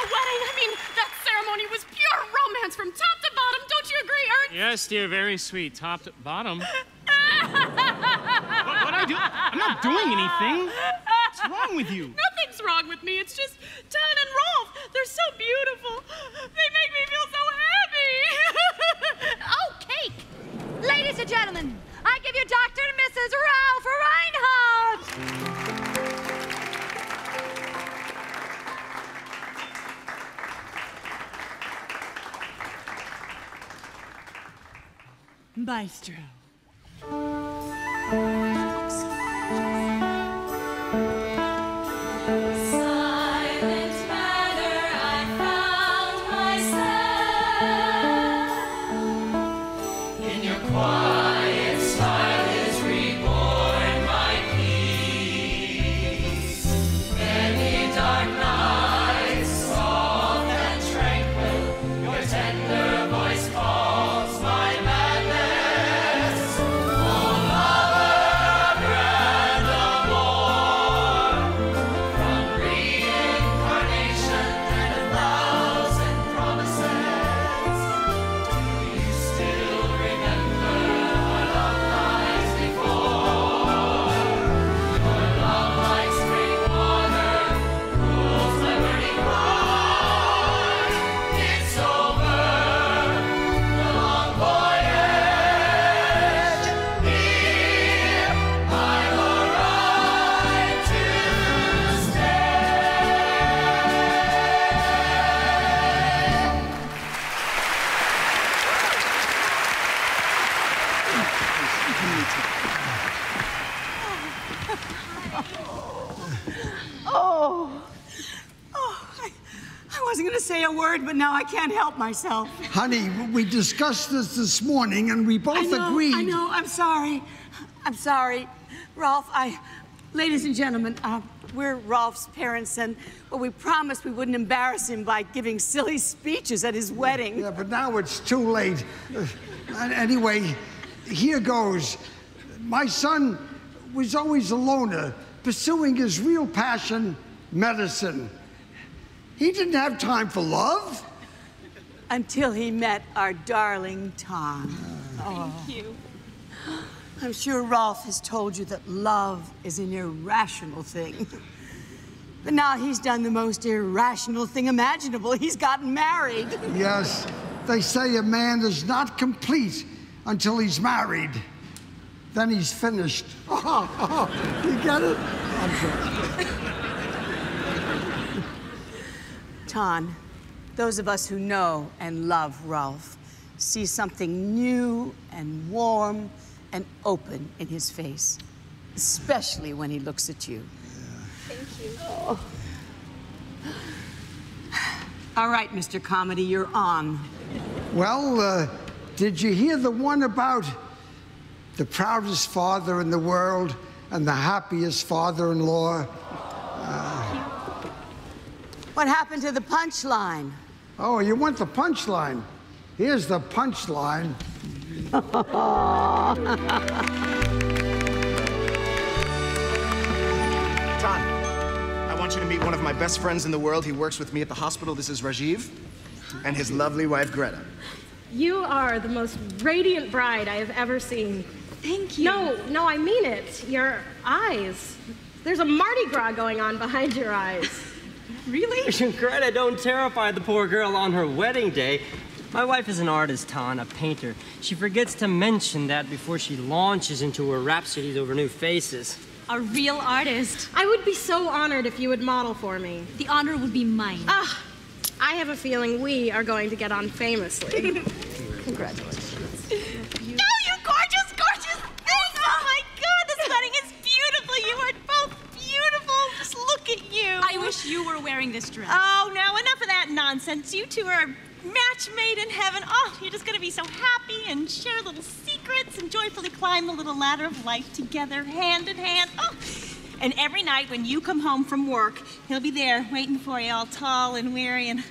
wedding. I mean, that ceremony was pure romance from top to bottom. Don't you agree, Ernst? Yes, dear, very sweet. Top to bottom. What I do? I'm not doing anything. What's wrong with you? Nothing's wrong with me. It's just Ton and Rolf. They're so beautiful. They make me feel so happy. Oh, cake! Ladies and gentlemen, I give you Dr. and Mrs. Ralph Reinhardt! Maestro. Silent manner, I found myself. In your quiet style is reborn my peace. Many dark nights, soft and tranquil, your tender voice calls my madness. Oh, lover, grand amour, from reincarnation and a thousand promises. Do you still remember our love lies before? Your love like spring water cools my burning heart. It's over, the long voyage. Here I've arrived to stay. I wasn't going to say a word, but now I can't help myself. Honey, we discussed this morning and we both agreed. I know, I'm sorry. I'm sorry. Rolf, ladies and gentlemen, we're Rolf's parents, and we promised we wouldn't embarrass him by giving silly speeches at his wedding. Yeah, but now it's too late. Anyway, here goes. My son was always a loner, pursuing his real passion, medicine. He didn't have time for love. Until he met our darling Tom. Thank you. I'm sure Rolf has told you that love is an irrational thing. But now he's done the most irrational thing imaginable. He's gotten married. Yes, they say a man is not complete until he's married. Then he's finished. You get it? I'm sorry. Ton, those of us who know and love Rolf see something new and warm and open in his face, especially when he looks at you. Thank you. Oh. All right, Mr. Comedy, you're on. Well, did you hear the one about the proudest father in the world and the happiest father-in-law? What happened to the punchline? Oh, you want the punchline? Here's the punchline. Ton, I want you to meet one of my best friends in the world. He works with me at the hospital. This is Rajiv, and his lovely wife, Greta. You are the most radiant bride I have ever seen. Thank you. No, I mean it. Your eyes. There's a Mardi Gras going on behind your eyes. Really? Greta, don't terrify the poor girl on her wedding day. My wife is an artist, Ton, a painter. She forgets to mention that before she launches into her rhapsodies over new faces. A real artist. I would be so honored if you would model for me. The honor would be mine. I have a feeling we are going to get on famously. Congratulations. Oh, you gorgeous, gorgeous thing! Oh my God, this wedding is beautiful. You are both beautiful. Just look at you. I wish you were wearing this dress. Oh, now enough of that nonsense. You two are match made in heaven. Oh, you're just gonna be so happy and share little secrets and joyfully climb the little ladder of life together, hand in hand. Oh, and every night when you come home from work, he'll be there waiting for you, all tall and weary and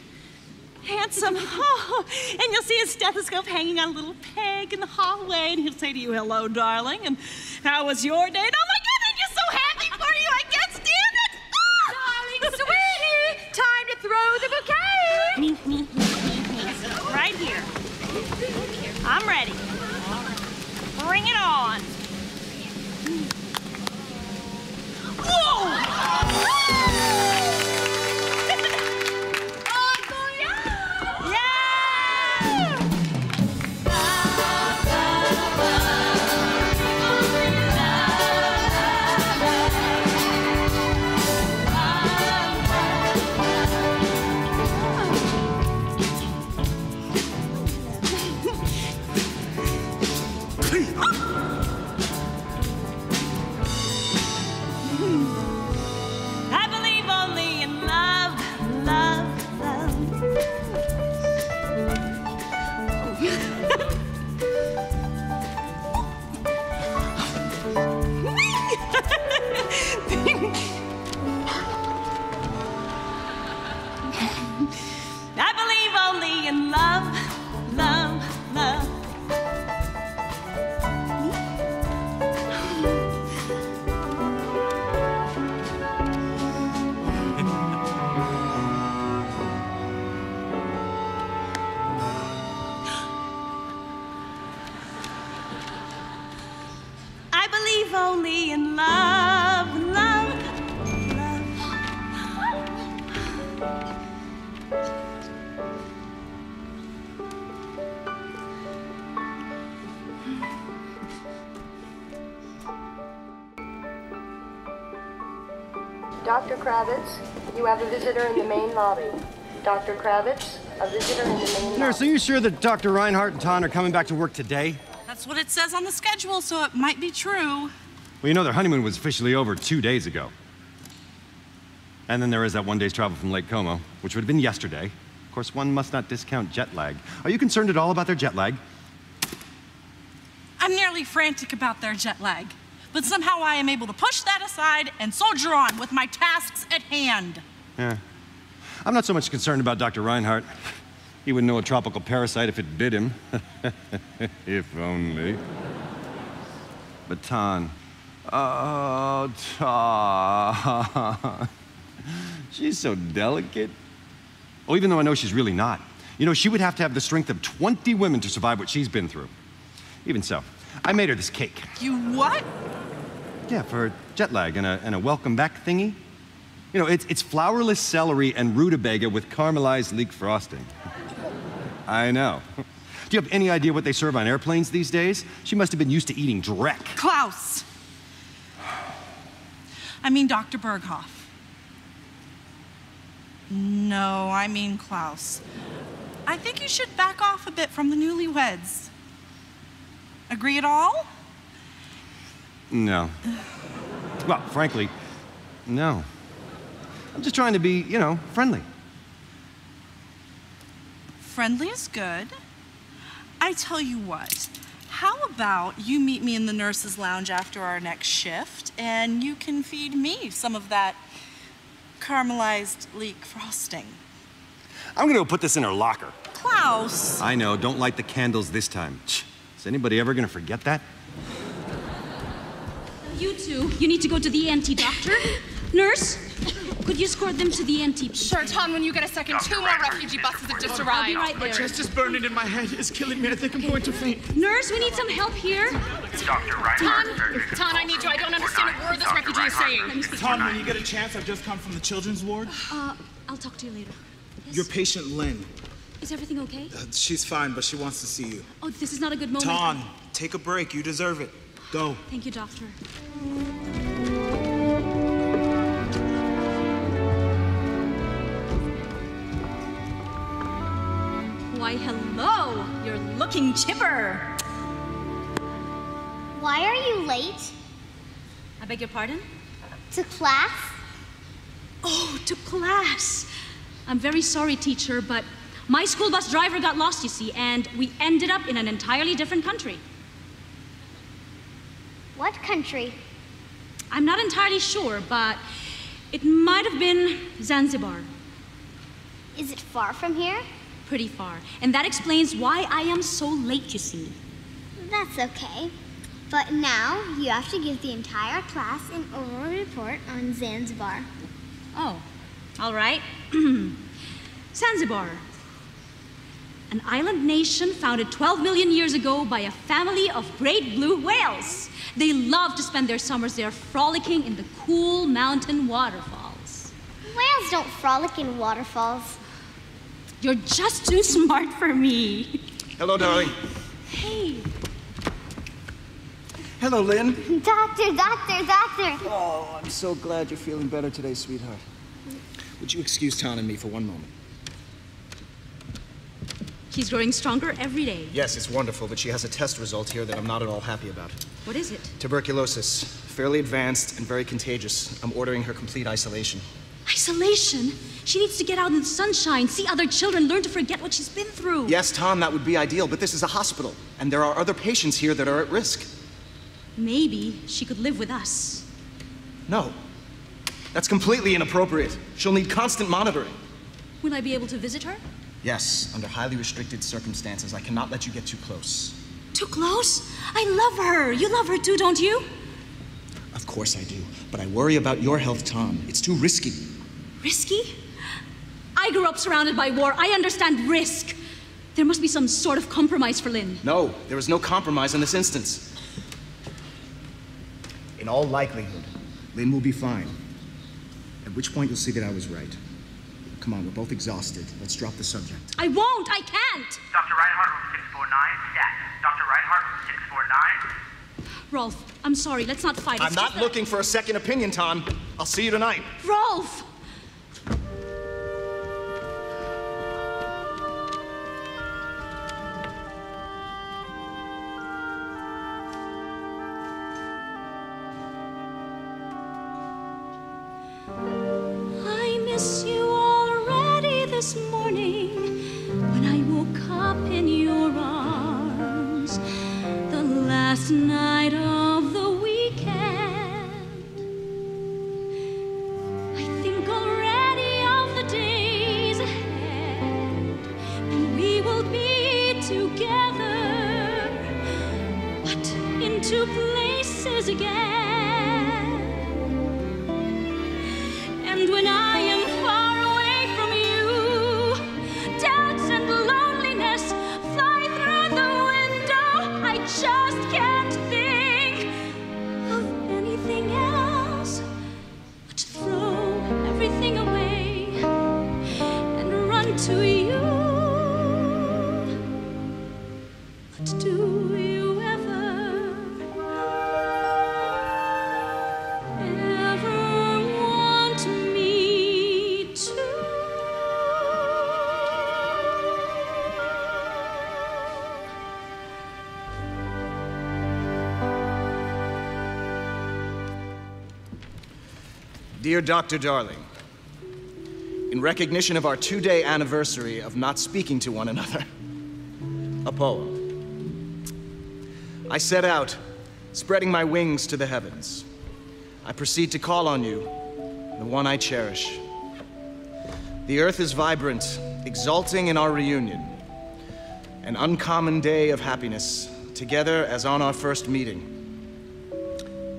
handsome. Oh, and you'll see his stethoscope hanging on a little peg in the hallway, and he'll say to you, "Hello, darling, and how was your day?" And oh my God, I'm just so happy for you. I can't stand it. Darling, sweetie, time to throw the bouquet. I'm ready. Bring it on. Whoa! Only in love, love, love. Dr. Kravitz, you have a visitor in the main lobby. Dr. Kravitz, a visitor in the main lobby. Nurse, are you sure that Dr. Reinhardt and Ton are coming back to work today? That's what it says on the schedule, so it might be true. Well, you know, their honeymoon was officially over 2 days ago. And then there is that 1 day's travel from Lake Como, which would have been yesterday. Of course, one must not discount jet lag. Are you concerned at all about their jet lag? I'm nearly frantic about their jet lag, but somehow I am able to push that aside and soldier on with my tasks at hand. Yeah. I'm not so much concerned about Dr. Reinhardt. He wouldn't know a tropical parasite if it bit him. If only. But Ton. Oh, Ton. She's so delicate. Oh, even though I know she's really not. You know, she would have to have the strength of 20 women to survive what she's been through. Even so, I made her this cake. You what? Yeah, for jet lag and a welcome back thingy. You know, it's flourless celery and rutabaga with caramelized leek frosting. I know. Do you have any idea what they serve on airplanes these days? She must have been used to eating dreck. Klaus. I mean Dr. Berghoff. No, I mean Klaus. I think you should back off a bit from the newlyweds. Agree at all? No. Well, frankly, no. I'm just trying to be, you know, friendly. Friendly is good. I tell you what, how about you meet me in the nurse's lounge after our next shift and you can feed me some of that caramelized leek frosting. I'm gonna go put this in her locker. Klaus! I know, don't light the candles this time. Is anybody ever gonna forget that? You two, you need to go to the ENT doctor. Nurse, could you escort them to the ENT? Sure, Tom, when you get a second, 2 more refugee buses have just arrived. I'll be right there. My chest is burning and my head is killing me. I think I'm going to faint. Nurse, we need some help here. Ton, I need you. I don't understand a word this refugee is saying. Tom, when you get a chance, I've just come from the children's ward. I'll talk to you later. Yes? Your patient, Lynn. Is everything okay? She's fine, but she wants to see you. Oh, this is not a good moment. Ton, take a break. You deserve it. Go. Thank you, doctor. Why, hello! You're looking chipper. Why are you late? I beg your pardon? To class? Oh, to class. I'm very sorry, teacher, but my school bus driver got lost, you see, and we ended up in an entirely different country. What country? I'm not entirely sure, but it might have been Zanzibar. Is it far from here? Pretty far. And that explains why I am so late, you see. That's okay. But now you have to give the entire class an oral report on Zanzibar. Oh, all right. Zanzibar. an island nation founded 12 million years ago by a family of great blue whales. They love to spend their summers there frolicking in the cool mountain waterfalls. Whales don't frolic in waterfalls. You're just too smart for me. Hello, darling. Hey. Hello, Lynn. Doctor. Oh, I'm so glad you're feeling better today, sweetheart. Would you excuse Ton and me for one moment? She's growing stronger every day. Yes, it's wonderful, but she has a test result here that I'm not at all happy about. What is it? Tuberculosis. Fairly advanced and very contagious. I'm ordering her complete isolation. Isolation? She needs to get out in the sunshine, see other children, learn to forget what she's been through. Yes, Tom, that would be ideal, but this is a hospital, and there are other patients here that are at risk. Maybe she could live with us. No. That's completely inappropriate. She'll need constant monitoring. Will I be able to visit her? Yes, under highly restricted circumstances. I cannot let you get too close. Too close? I love her. You love her too, don't you? Of course I do, but I worry about your health, Tom. It's too risky. Risky? I grew up surrounded by war. I understand risk. There must be some sort of compromise for Lynn. No, there is no compromise in this instance. In all likelihood, Lynn will be fine. At which point you'll see that I was right. Come on, we're both exhausted. Let's drop the subject. I won't. I can't. Dr. Reinhardt, room 649, stat. Dr. Reinhardt, room 649. Rolf, I'm sorry. Let's not fight. I'm not looking for a second opinion, Tom. I'll see you tonight. Rolf! I miss you already this morning when I woke up in your arms. The last night of the weekend. I think already of the days ahead when we will be together, but in two places again. And when I am far away from you, doubts and loneliness fly through the window. I just can't think of anything else but to throw everything away and run to you. But do you ever want me to? Dear Dr. Darling, in recognition of our 2-day anniversary of not speaking to one another, a poem. I set out, spreading my wings to the heavens. I proceed to call on you, the one I cherish. The earth is vibrant, exulting in our reunion. An uncommon day of happiness, together as on our first meeting.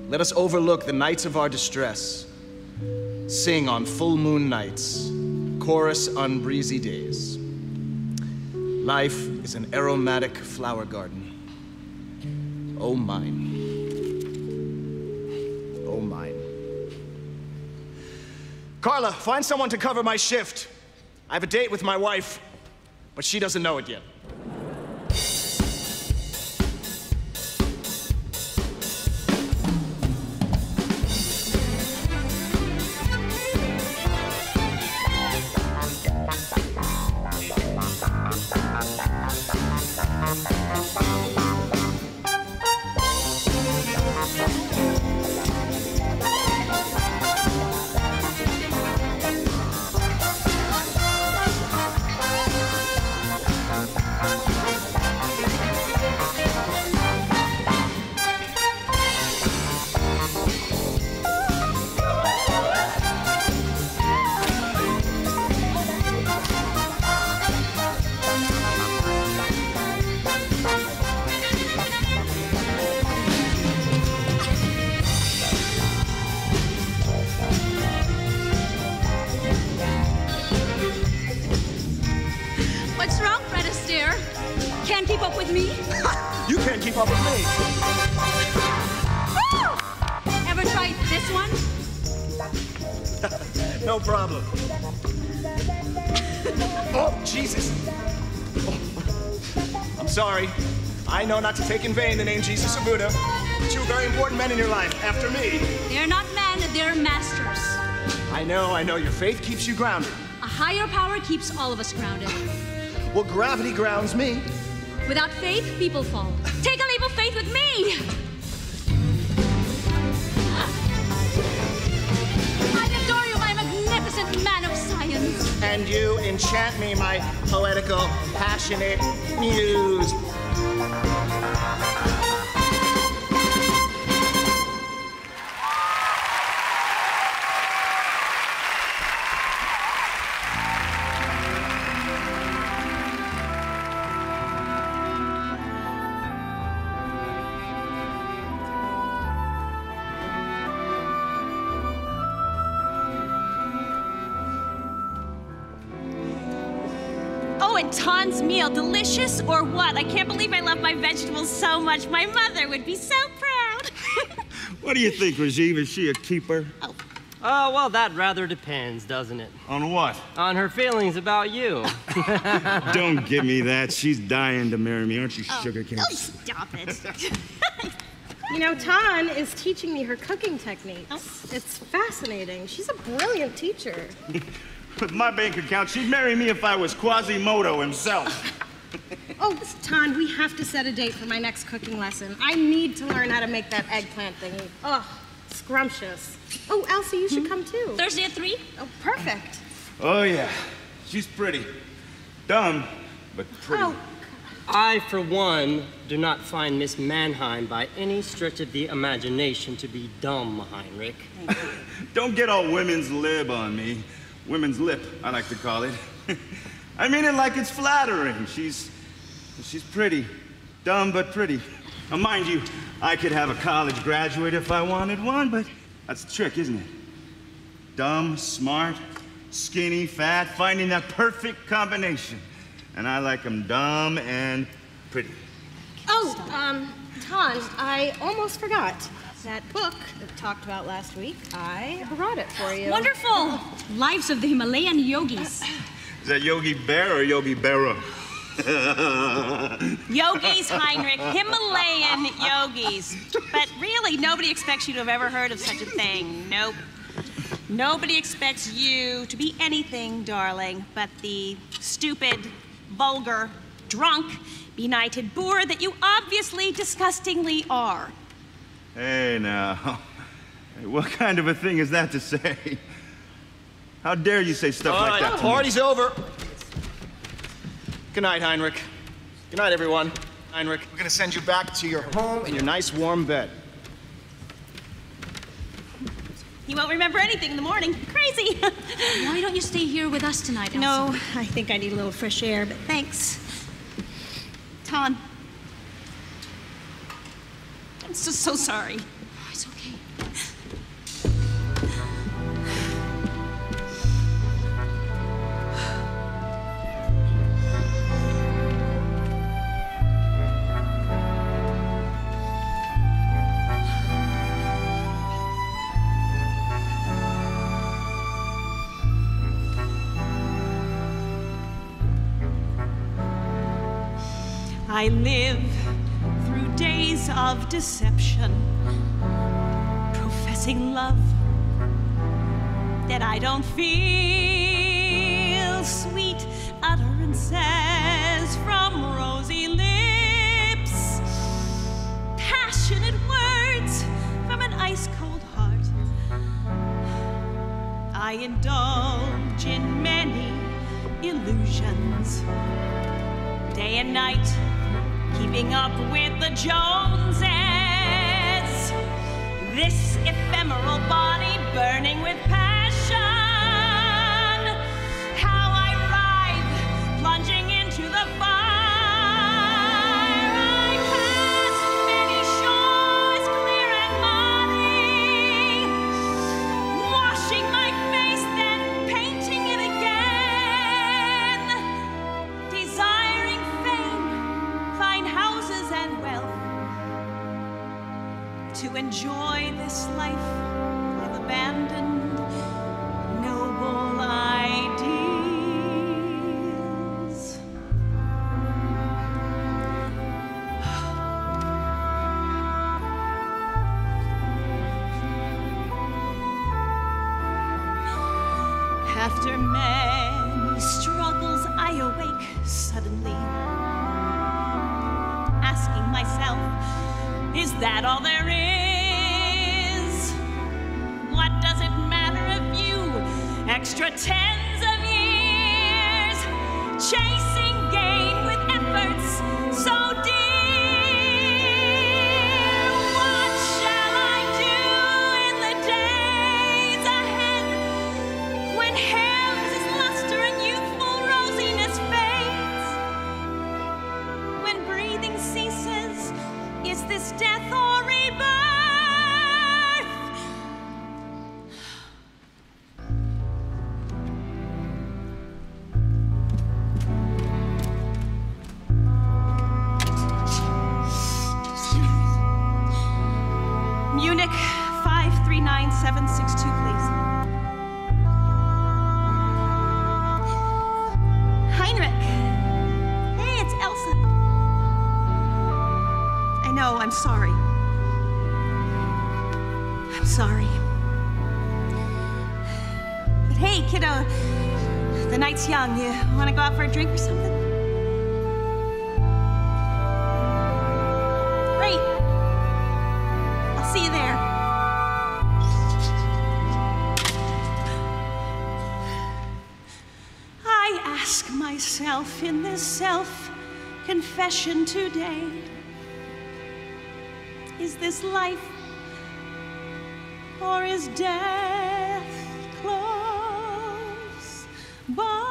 Let us overlook the nights of our distress, sing on full moon nights, chorus on breezy days. Life is an aromatic flower garden. Oh mine. Oh mine. Carla, find someone to cover my shift. I have a date with my wife, but she doesn't know it yet. keep up with me. You can't keep up with me. Ever tried this one? No problem. Oh, Jesus. Oh. I'm sorry. I know not to take in vain the name Jesus or Buddha. Two very important men in your life, after me. They're not men, they're masters. I know. Your faith keeps you grounded. A higher power keeps all of us grounded. Well, gravity grounds me. Without faith, people fall. Take a leap of faith with me! I adore you, my magnificent man of science. And you enchant me, my poetical, passionate muse. And Ton's meal, delicious or what? I can't believe I love my vegetables so much. My mother would be so proud. What do you think, Rajiv? Is she a keeper? Oh, well, that rather depends, doesn't it? On what? On her feelings about you. Don't give me that. She's dying to marry me, aren't you, sugar cakes? Oh, stop it. You know, Ton is teaching me her cooking techniques. It's fascinating. She's a brilliant teacher. With my bank account, she'd marry me if I was Quasimodo himself. Oh, Ton, we have to set a date for my next cooking lesson. I need to learn how to make that eggplant thingy. Ugh, scrumptious. Oh, Elsie, you should come too. Thursday at 3? Oh, perfect. Oh, yeah. She's pretty. Dumb, but pretty. Oh. I, for one, do not find Miss Mannheim by any stretch of the imagination to be dumb, Heinrich. Don't get all women's lib on me. Women's lip, I like to call it. I mean it like it's flattering. She's pretty. Dumb, but pretty. Now, mind you, I could have a college graduate if I wanted one, but that's the trick, isn't it? Dumb, smart, skinny, fat, finding that perfect combination. And I like them dumb and pretty. Oh, Ton, I almost forgot. That book that we talked about last week, I brought it for you. Wonderful! Lives of the Himalayan Yogis. Is that Yogi Bear or Yogi Berra? Yogis, Heinrich, Himalayan yogis. But really, nobody expects you to have ever heard of such a thing. Nope. Nobody expects you to be anything, darling, but the stupid, vulgar, drunk, benighted boor that you obviously disgustingly are. Hey, now. Hey, what kind of a thing is that to say? How dare you say stuff like that to me? Party's over. Good night, Heinrich. Good night, everyone. Heinrich, we're gonna send you back to your home in your nice warm bed. You won't remember anything in the morning. Crazy. Why don't you stay here with us tonight, Elsa? No, I think I need a little fresh air, but thanks. Ton. I'm so sorry. Oh, it's okay. I live through days of deception, professing love that I don't feel, sweet utterances from rosy lips, passionate words from an ice-cold heart. I indulge in many illusions, day and night, keeping up with the Joneses. This ephemeral body burning with passion. How I writhe, plunging into the fire. I pass many shores clear and muddy, washing my face, then painting it again, desiring fame, After many struggles, I awake suddenly, asking myself, is that all there is? What does it matter if you extra tens of years chasing gain with efforts so dear? What shall I do in the days ahead when hair loses luster and youthful rosiness fades? When breathing ceases, is this death or rebirth? Munich 539762, please. Heinrich. Hey, it's Elsa. I know, I'm sorry. I'm sorry. But hey, kiddo, the night's young. You want to go out for a drink or something? Great. I'll see you there. I ask myself in this self-confession today, is this life or is death close by?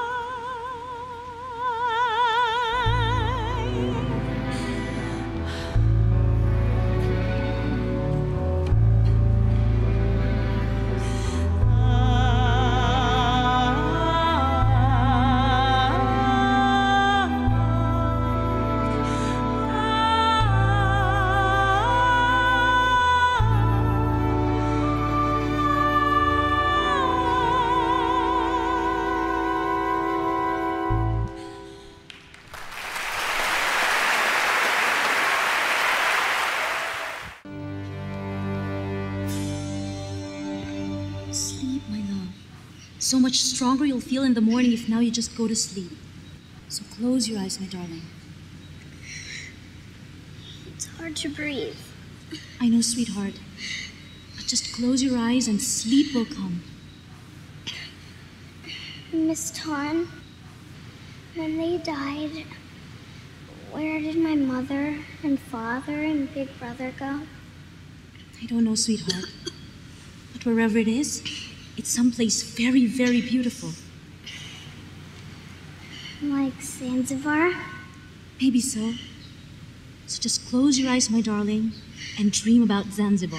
Sleep, my love. So much stronger you'll feel in the morning if now you just go to sleep. So close your eyes, my darling. It's hard to breathe. I know, sweetheart. But just close your eyes and sleep will come. Miss Ton, when they died, where did my mother and father and big brother go? I don't know, sweetheart. But wherever it is, it's someplace very, very beautiful. Like Zanzibar? Maybe so. So just close your eyes, my darling, and dream about Zanzibar.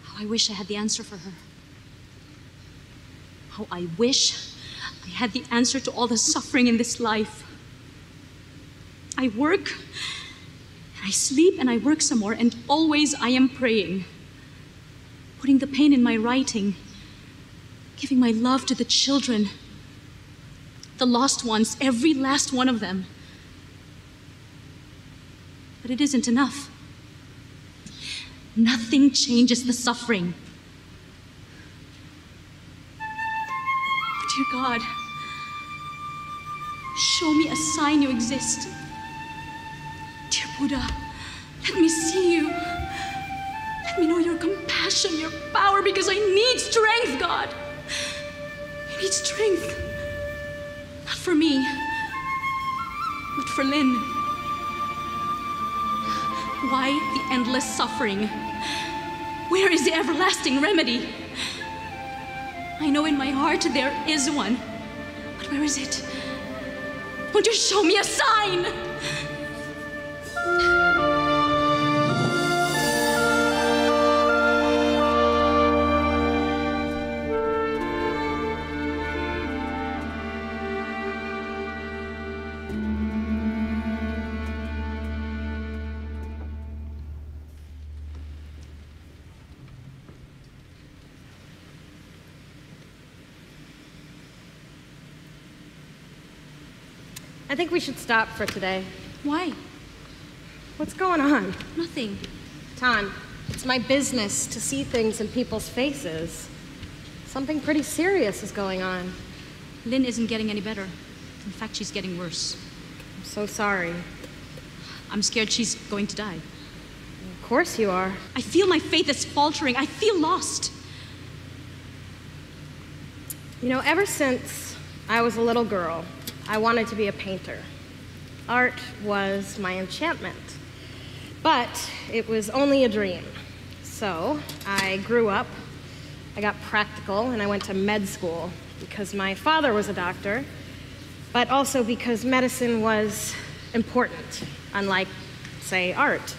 How I wish I had the answer for her. How I wish I had the answer to all the suffering in this life. I work, and I sleep, and I work some more, and always I am praying, putting the pain in my writing, giving my love to the children, the lost ones, every last one of them. But it isn't enough. Nothing changes the suffering. Dear God, show me a sign you exist. Dear Buddha, let me see you. Let me know your compassion, your power, because I need strength, God. I need strength. Not for me, but for Lynn. Why the endless suffering? Where is the everlasting remedy? I know in my heart there is one, but where is it? Won't you show me a sign? I think we should stop for today. Why? What's going on? Nothing. Ton, it's my business to see things in people's faces. Something pretty serious is going on. Lynn isn't getting any better. In fact, she's getting worse. I'm so sorry. I'm scared she's going to die. Of course you are. I feel my faith is faltering. I feel lost. You know, ever since I was a little girl, I wanted to be a painter. Art was my enchantment. But it was only a dream. So I grew up, I got practical, and I went to med school because my father was a doctor, but also because medicine was important, unlike, say, art.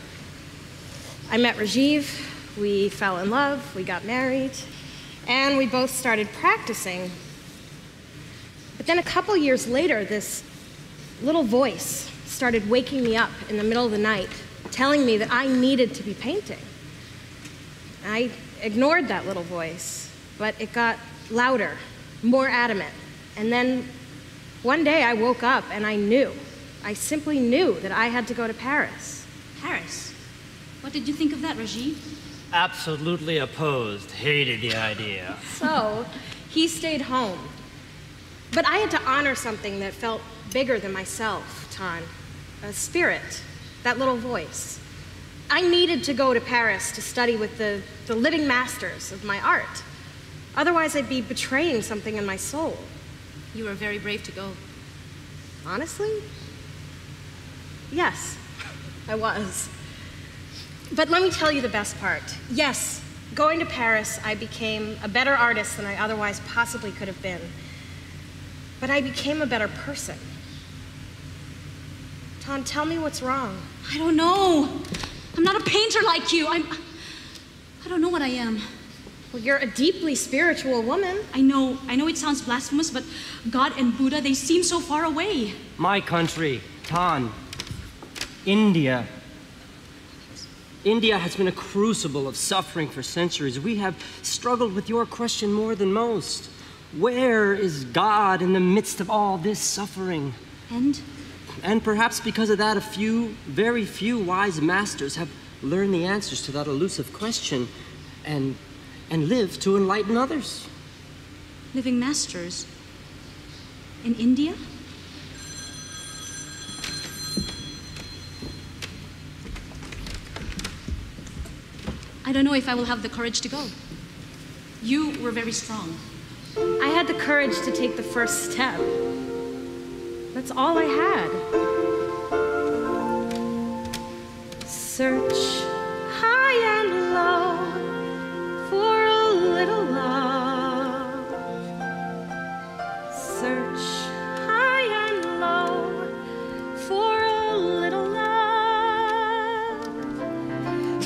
I met Rajiv, we fell in love, we got married, and we both started practicing. But then a couple years later, this little voice started waking me up in the middle of the night, telling me that I needed to be painting. I ignored that little voice, but it got louder, more adamant. And then one day I woke up and I simply knew that I had to go to Paris. Paris? What did you think of that, Rajiv? Absolutely opposed. Hated the idea. So he stayed home. But I had to honor something that felt bigger than myself, Ton. A spirit, that little voice. I needed to go to Paris to study with the living masters of my art. Otherwise, I'd be betraying something in my soul. You were very brave to go. Honestly? Yes, I was. But let me tell you the best part. Yes, going to Paris, I became a better artist than I otherwise possibly could have been. But I became a better person. Ton, tell me what's wrong. I don't know. I'm not a painter like you. I don't know what I am. Well, you're a deeply spiritual woman. I know it sounds blasphemous, but God and Buddha, they seem so far away. My country, Tan, India. India has been a crucible of suffering for centuries. We have struggled with your question more than most. Where is God in the midst of all this suffering? And perhaps because of that, very few wise masters have learned the answers to that elusive question and live to enlighten others. Living masters? In India? I don't know if I will have the courage to go. You were very strong. I had the courage to take the first step. That's all I had. Search high and low for a little love. Search high and low for a little love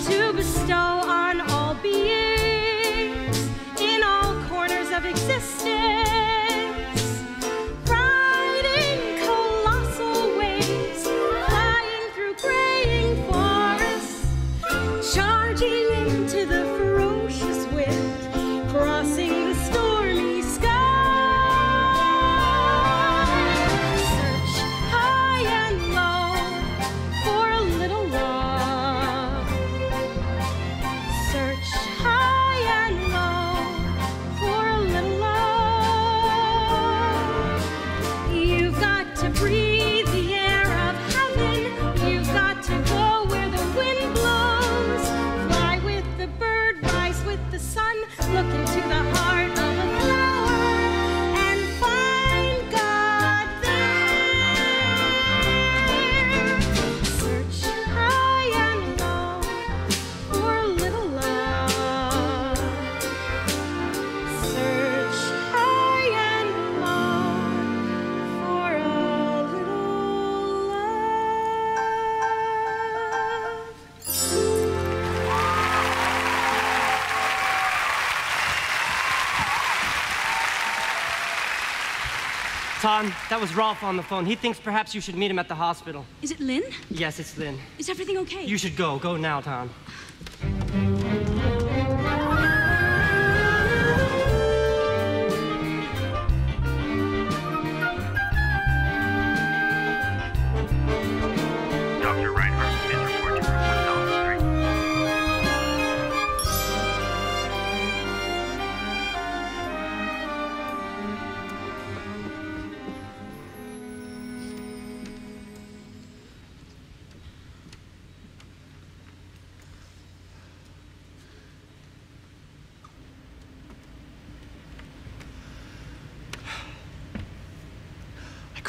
to bestow on all beings in all corners of existence. Ton, that was Rolf on the phone. He thinks perhaps you should meet him at the hospital. Is it Lynn? Yes, it's Lynn. Is everything okay? You should go. Go now, Ton.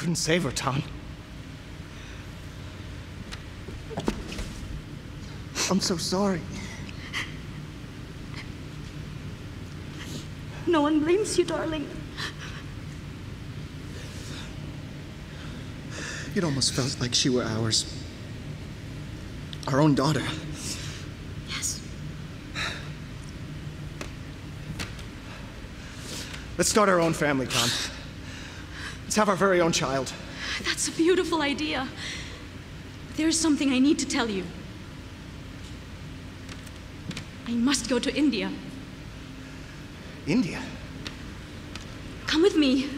couldn't save her, Ton. I'm so sorry. No one blames you, darling. It almost felt like she were ours. Our own daughter. Yes. Let's start our own family, Ton. Let's have our very own child. That's a beautiful idea. There's something I need to tell you. I must go to India. India? Come with me.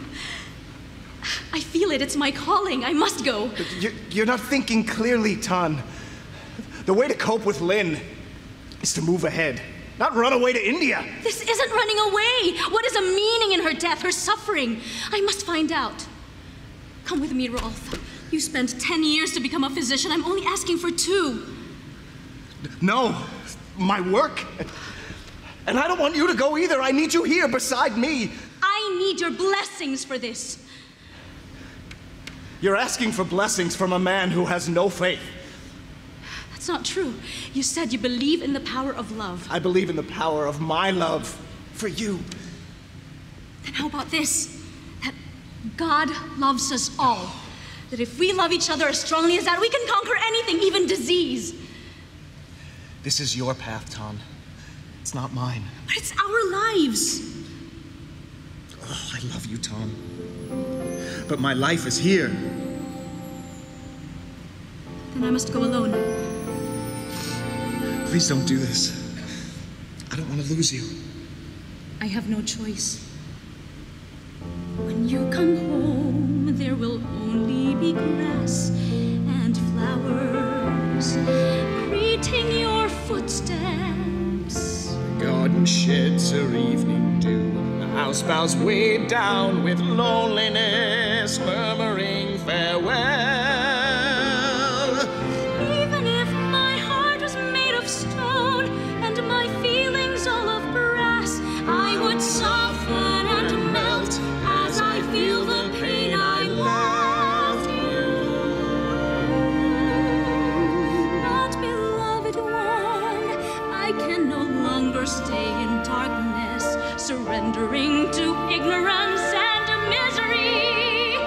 I feel it. It's my calling. I must go. You're not thinking clearly, Ton. The way to cope with Lynn is to move ahead, not run away to India. This isn't running away. What is a meaning in her death, her suffering? I must find out. Come with me, Rolf. You spent 10 years to become a physician. I'm only asking for 2. No, my work. And I don't want you to go either. I need you here beside me. I need your blessings for this. You're asking for blessings from a man who has no faith. That's not true. You said you believe in the power of love. I believe in the power of my love for you. Then how about this? That God loves us all. That if we love each other as strongly as that, we can conquer anything, even disease. This is your path, Ton. It's not mine. But it's our lives. Oh, I love you, Ton. But my life is here. Then I must go alone. Please don't do this. I don't want to lose you. I have no choice. When you come home, there will only be grass and flowers greeting your footsteps. The garden sheds her evening dew. The house bows weighed down with loneliness, murmuring farewell. Even if my heart was made of stone and my feelings all of brass, I would soften and melt as I feel the pain I left you. But beloved one, I can no longer stay in darkness, surrendering to ignorance and misery.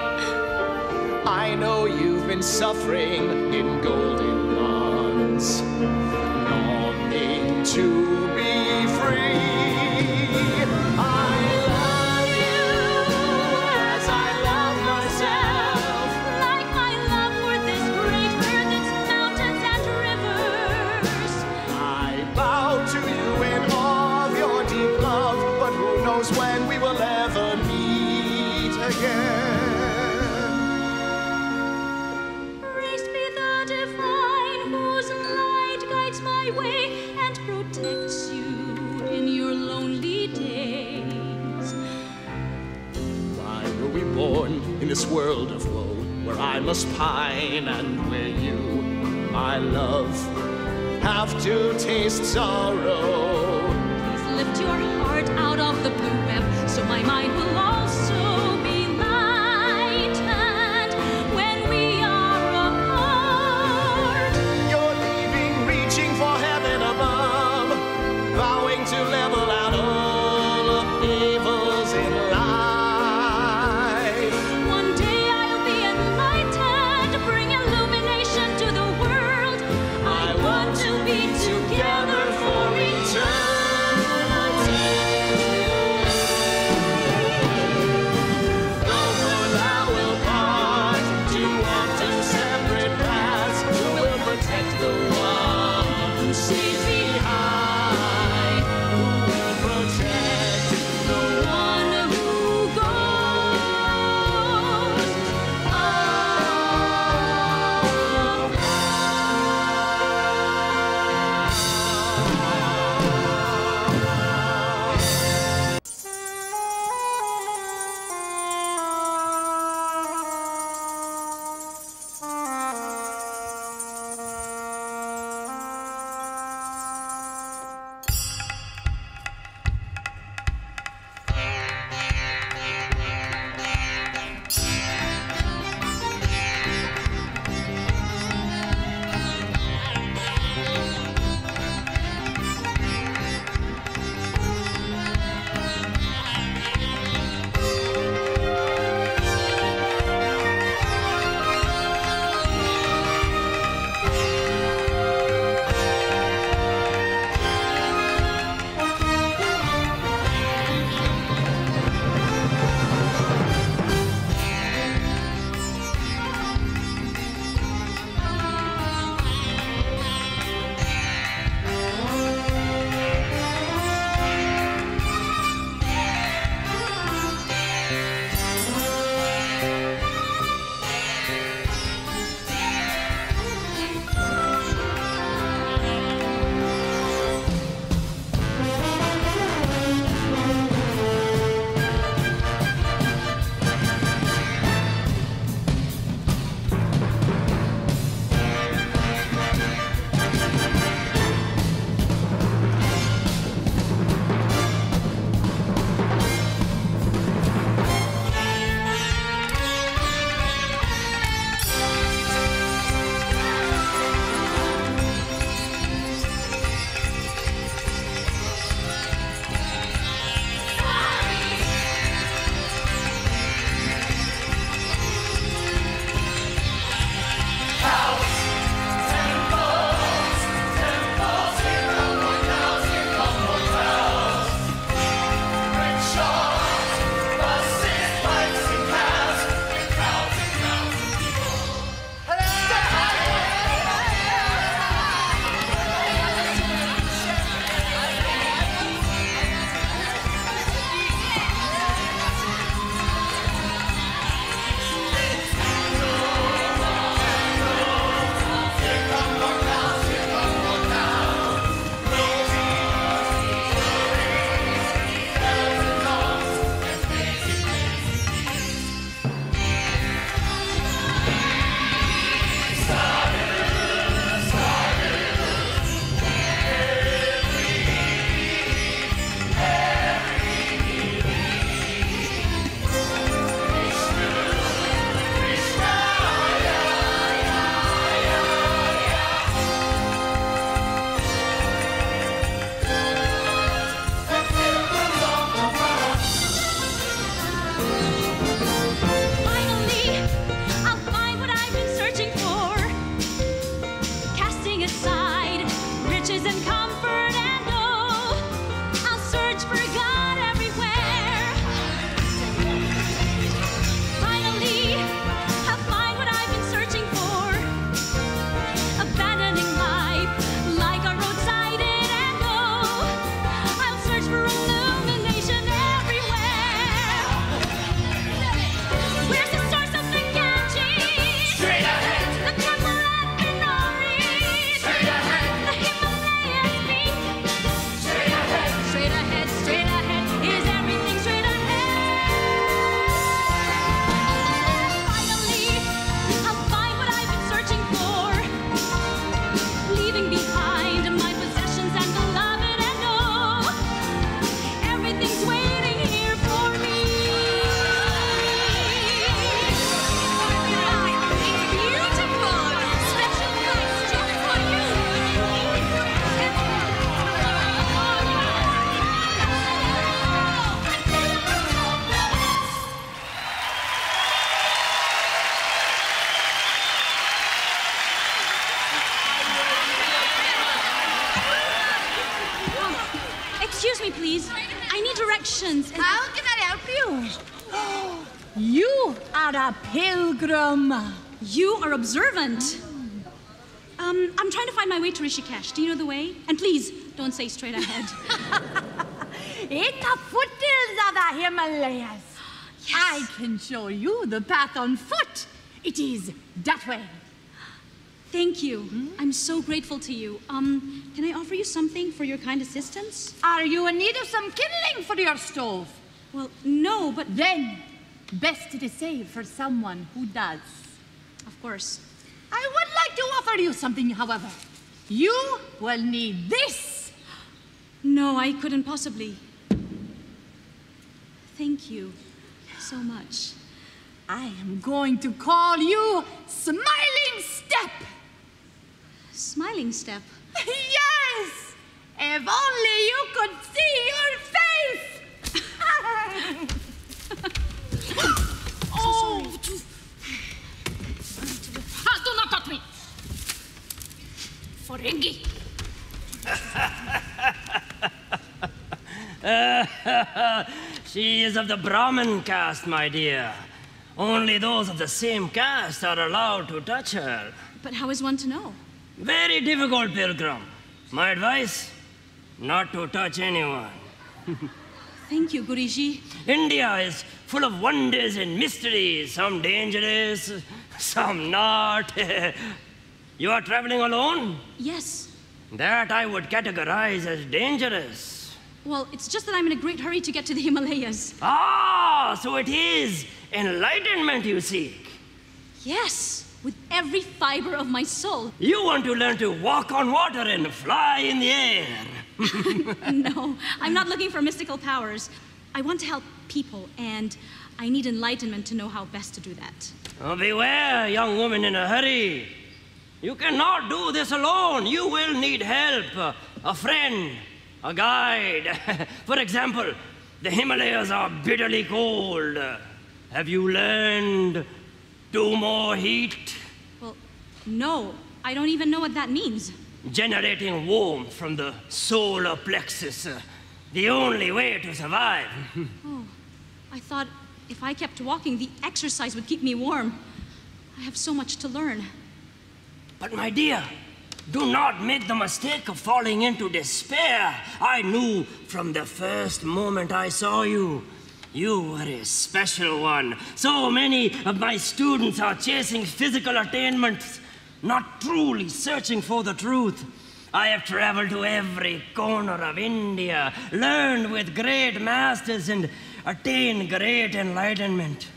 I know you've been suffering in golden bonds, longing to be free. I love you as I love myself, like my love for this great earth, its mountains and rivers. I bow to you in awe of your deep love, but who knows when we will ever meet again. Praised be the divine whose light guides my way and protects you in your lonely days. Why were we born in this world of woe, where I must pine and where you, my love, have to taste sorrow? Please lift your heart out of the blue web, so my mind will also be lightened when we are apart. You're leaving, reaching for heaven above, vowing to level out all of evils in life. One day I'll be enlightened, bring illumination to the world. I want to be together for eternity. me, please. I need directions. How can I help you? You are a pilgrim. You are observant. I'm trying to find my way to Rishikesh. Do you know the way? And please, don't say straight ahead. In the foothills of the Himalayas. Yes. I can show you the path on foot. It is that way. Thank you. I'm so grateful to you. Can I offer you something for your kind assistance? Are you in need of some kindling for your stove? Well, no, but... Then, best it is saved for someone who does. Of course. I would like to offer you something, however. You will need this. No, I couldn't possibly. Thank you so much. I am going to call you Smiling Step. Smiling Step? Yes! If only you could see your face! Oh! Do not touch me! Ferengi! She is of the Brahmin caste, my dear. Only those of the same caste are allowed to touch her. But how is one to know? Very difficult, pilgrim. My advice? Not to touch anyone. Thank you, Guriji. India is full of wonders and mysteries, some dangerous, some not. You are traveling alone? Yes. That I would categorize as dangerous. Well, it's just that I'm in a great hurry to get to the Himalayas. Ah, so it is enlightenment you seek. Yes, with every fiber of my soul. You want to learn to walk on water and fly in the air. No, I'm not looking for mystical powers. I want to help people, and I need enlightenment to know how best to do that. Oh, beware, young woman in a hurry. You cannot do this alone. You will need help, a friend, a guide. For example, the Himalayas are bitterly cold. Have you learned do more heat? Well, no. I don't even know what that means. Generating warmth from the solar plexus. The only way to survive. Oh, I thought if I kept walking, the exercise would keep me warm. I have so much to learn. But my dear, do not make the mistake of falling into despair. I knew from the first moment I saw you. You were a special one. So many of my students are chasing physical attainments, not truly searching for the truth. I have traveled to every corner of India, learned with great masters, and attained great enlightenment.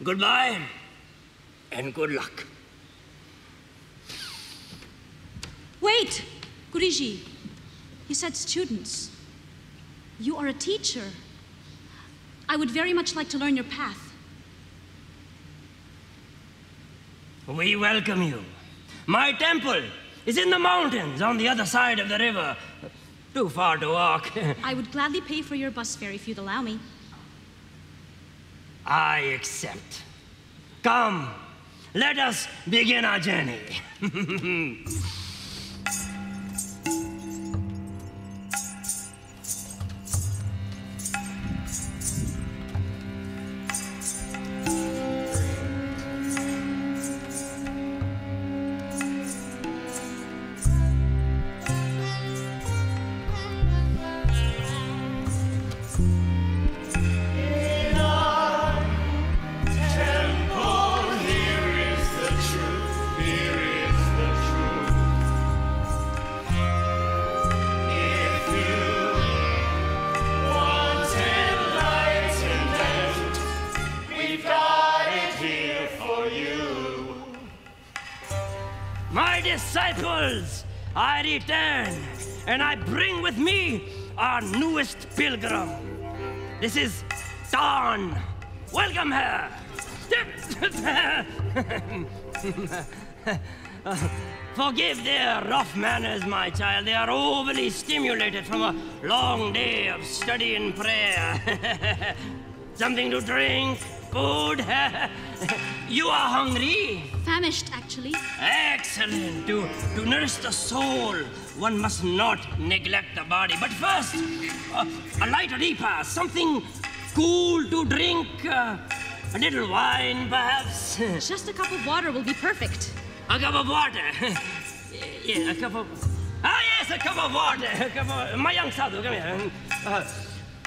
Goodbye, and good luck. Wait! Guriji, you said students. You are a teacher. I would very much like to learn your path. We welcome you. My temple is in the mountains on the other side of the river. Too far to walk. I would gladly pay for your bus fare if you'd allow me. I accept. Come, let us begin our journey. Disciples, I return, and I bring with me our newest pilgrim. This is TRON. Welcome her. Forgive their rough manners, my child. They are overly stimulated from a long day of study and prayer. Something to drink? Food? You are hungry? Famished, actually. Excellent. To nourish the soul, one must not neglect the body. But first, a light repast, something cool to drink, a little wine, perhaps. Just a cup of water will be perfect. A cup of water. Yeah, a cup of... Ah, yes, a cup of water. A cup of... My young Sadhu, come here.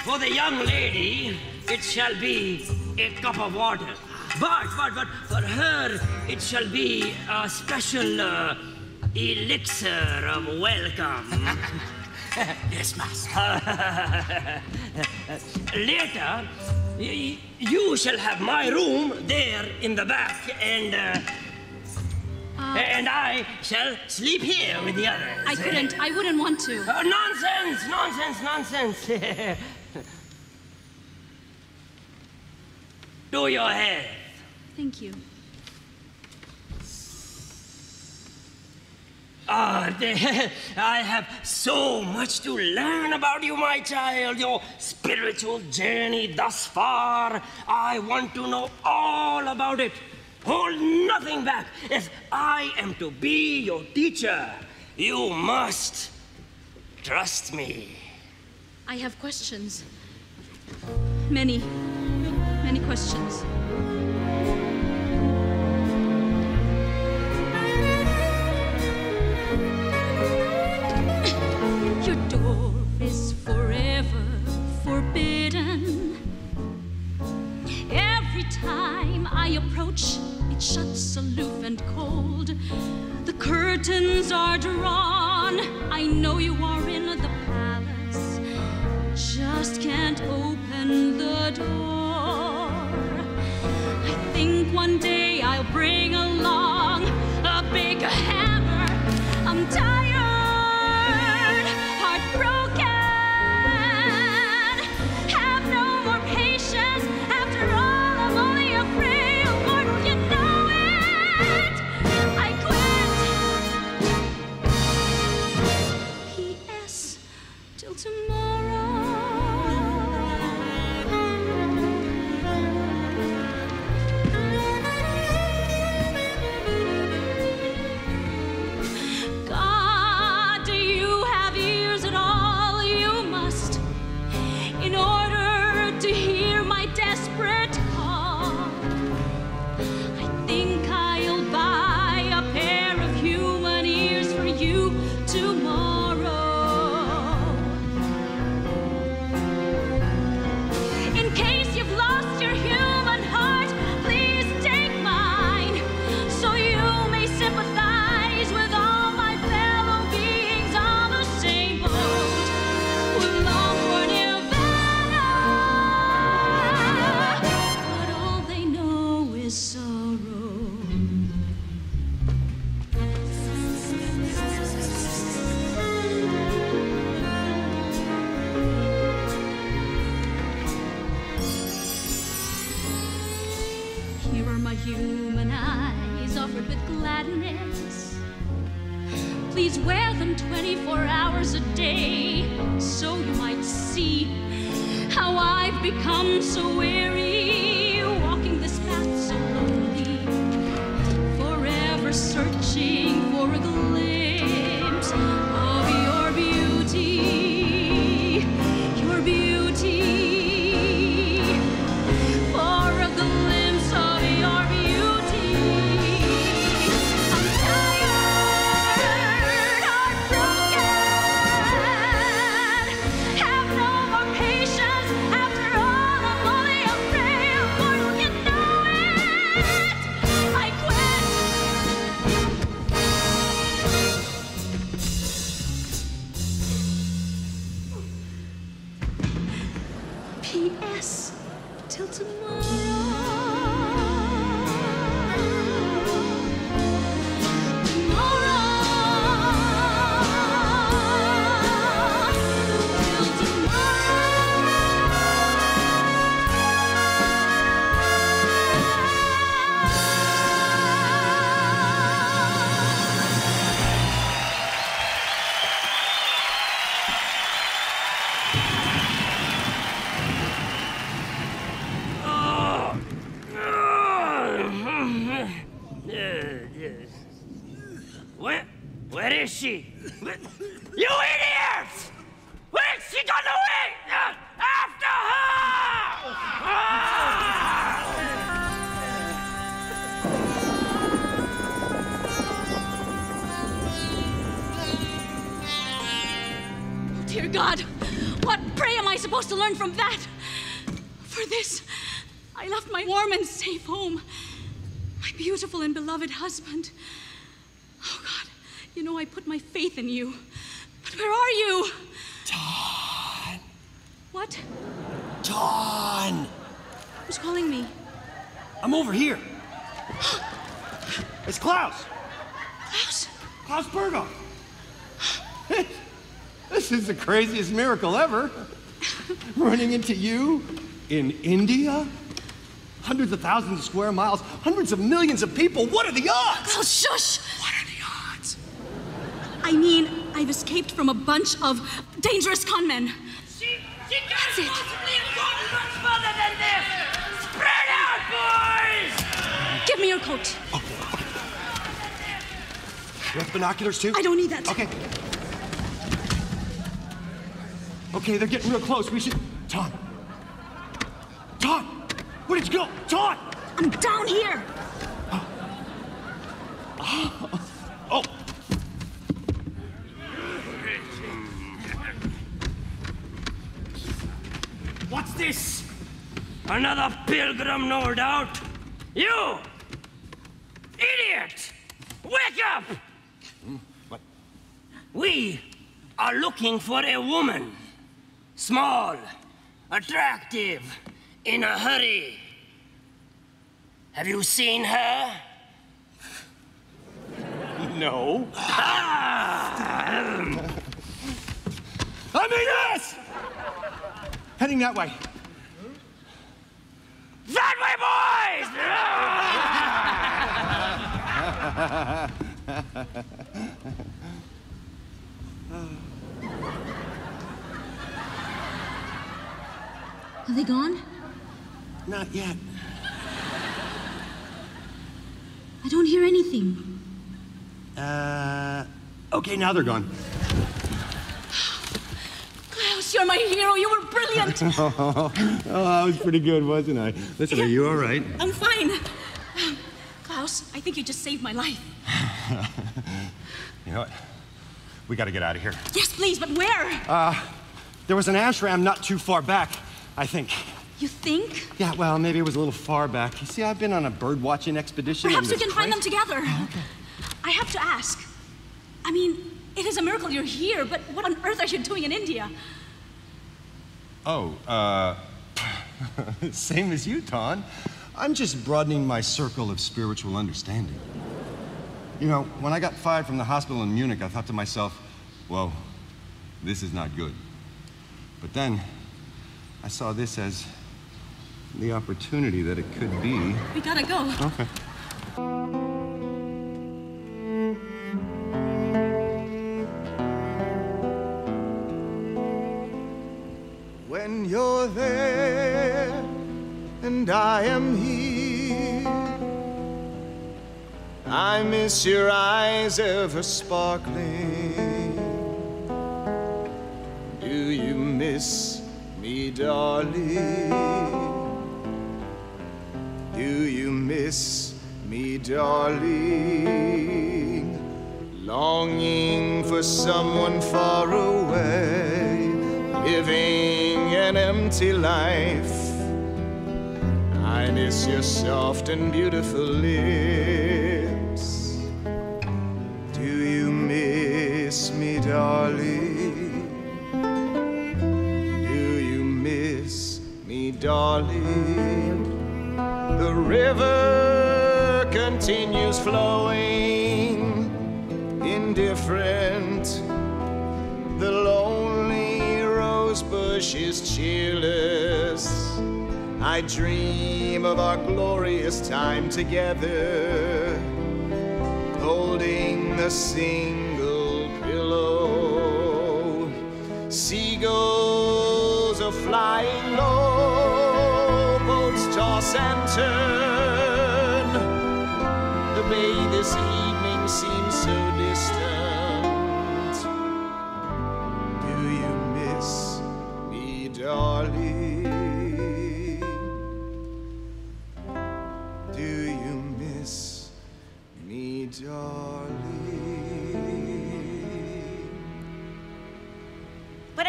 For the young lady, it shall be a cup of water. But for her, it shall be a special elixir of welcome. Yes, master. Later, you shall have my room there in the back, and I shall sleep here with the others. I wouldn't want to. Nonsense. To your head. Thank you. I have so much to learn about you, my child, your spiritual journey thus far. I want to know all about it. Hold nothing back. If I am to be your teacher, you must trust me. I have questions. Many questions. Your door is forever forbidden. Every time I approach, it shuts aloof and cold. The curtains are drawn. I know you are in the palace. Just can't open the door. I think one day I'll bring along a big hammer. I'm tired, heartbroken, have no more patience. After all, I'm only a frail mortal, you know it. I quit. P.S. Till tomorrow. Human eyes offered with gladness. Please wear them 24 hours a day, so you might see how I've become so weary, walking this path so lonely, forever searching for a glimpse of your beauty, your beauty. Have no more patience. After all, I'm only a friend. Where is she? You idiots! Where's she gone away? After Oh, dear God, what prey am I supposed to learn from that? For this, I left my warm and safe home, my beautiful and beloved husband. Oh, God, you know I put my faith in you. But where are you? TRÅN! What? TRÅN! Who's calling me? I'm over here. It's Klaus. Klaus? Klaus Berghoff. This is the craziest miracle ever. Running into you in India? Hundreds of thousands of square miles, hundreds of millions of people. What are the odds? Klaus, shush! What are the odds? I mean, I've escaped from a bunch of dangerous conmen. She can't possibly have gone much further than this! Spread out, boys! Give me your coat. You have binoculars too? I don't need that. Okay. Okay, they're getting real close. We should... TRÅN! TRÅN! Where did you go? TRÅN! I'm down here. Oh! What's this? Another pilgrim, no doubt. You! Idiot! Wake up! What? We are looking for a woman. Small, attractive, in a hurry. Have you seen her? No. I mean this! Heading that way. That way, boys! Are they gone? Not yet. I don't hear anything. Okay, now they're gone. Klaus, you're my hero. You were brilliant. Oh, that was pretty good, wasn't I? Listen, are you all right? I'm fine. Klaus, I think you just saved my life. You know what? We gotta get out of here. Yes, please, but where? There was an ashram not too far back, I think. You think? Yeah, well, maybe it was a little far back. You see, I've been on a bird-watching expedition. Perhaps we can find them together. Oh, okay. I have to ask. I mean, it is a miracle you're here, but what on earth are you doing in India? Oh, same as you, TRÅN. I'm just broadening my circle of spiritual understanding. You know, when I got fired from the hospital in Munich, I thought to myself, whoa, this is not good. But then, I saw this as the opportunity that it could be. We gotta go. Okay. When you're there and I am here, I miss your eyes ever sparkling. Do you miss me, darling? Do you miss me, darling? Longing for someone far away, living an empty life. I miss your soft and beautiful lips. Do you miss me, darling? Do you miss me, darling? The river continues flowing, indifferent. The lonely rose bush is cheerless. I dream of our glorious time together, holding a single pillow. Seagulls are flying low, boats toss and turn. The bay this evening seems so distant.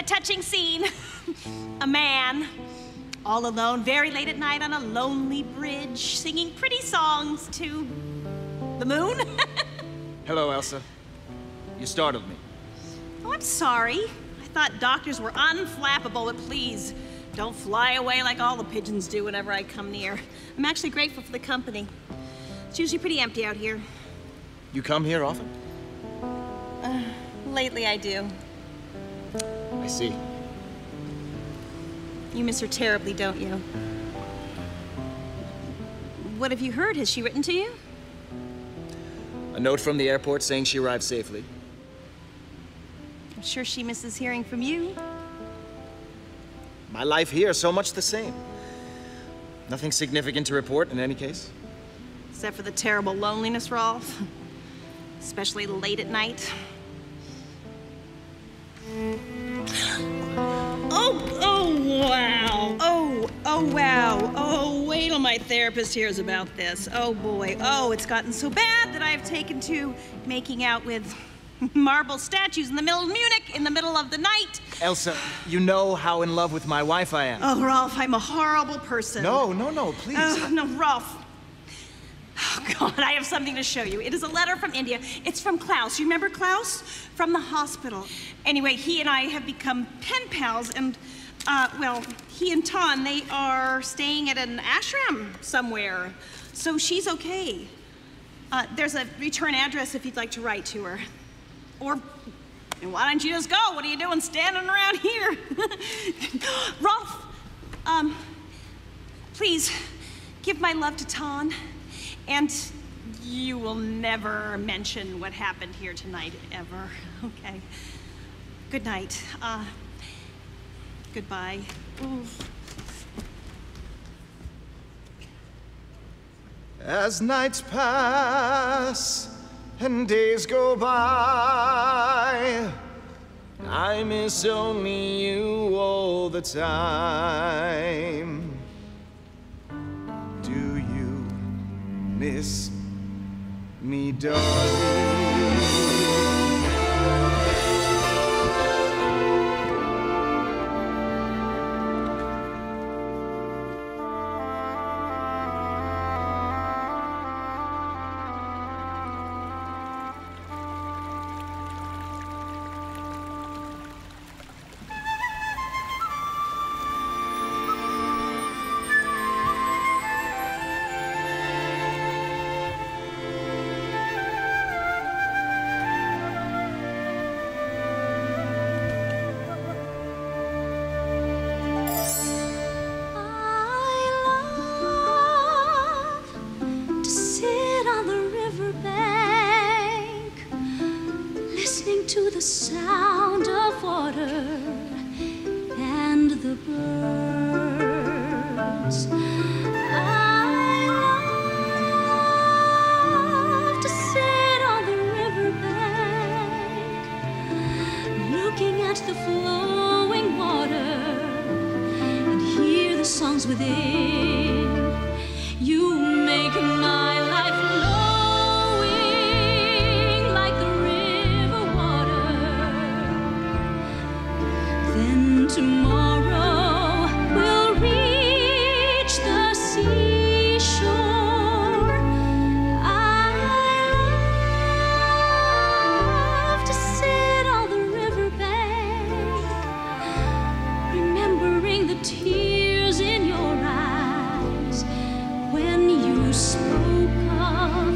touching scene. A man, all alone, very late at night on a lonely bridge, singing pretty songs to the moon. Hello, Elsa. You startled me. Oh, I'm sorry. I thought doctors were unflappable, but please, don't fly away like all the pigeons do whenever I come near. I'm actually grateful for the company. It's usually pretty empty out here. You come here often? Lately I do. I see. You miss her terribly, don't you? What have you heard? Has she written to you? A note from the airport saying she arrived safely. I'm sure she misses hearing from you. My life here, so much the same. Nothing significant to report in any case. Except for the terrible loneliness, Rolf. Especially late at night. Oh, wow. Oh, wow. Oh, wait till my therapist hears about this. Oh, boy. Oh, it's gotten so bad that I've taken to making out with marble statues in the middle of Munich in the middle of the night. Elsa, you know how in love with my wife I am. Oh, Rolf, I'm a horrible person. No, please. No, Rolf. Oh, God, I have something to show you. It is a letter from India. It's from Klaus. You remember Klaus? From the hospital. Anyway, he and I have become pen pals, and, well, he and Ton, they are staying at an ashram somewhere. So she's okay. There's a return address if you'd like to write to her. Or, why don't you just go? What are you doing standing around here? Rolf, please, give my love to Ton. And you will never mention what happened here tonight, ever, okay? Good night. Goodbye. Oof. As nights pass and days go by, I miss only you all the time. Do you miss me, darling? To the sound of water and the birds. I love to sit on the riverbank, looking at the flowing water and hear the songs within. You make my life flowing like the tomorrow we'll reach the seashore. I love to sit on the riverbank, remembering the tears in your eyes when you spoke of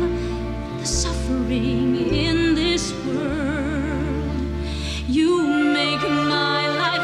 the suffering in this world. You make my life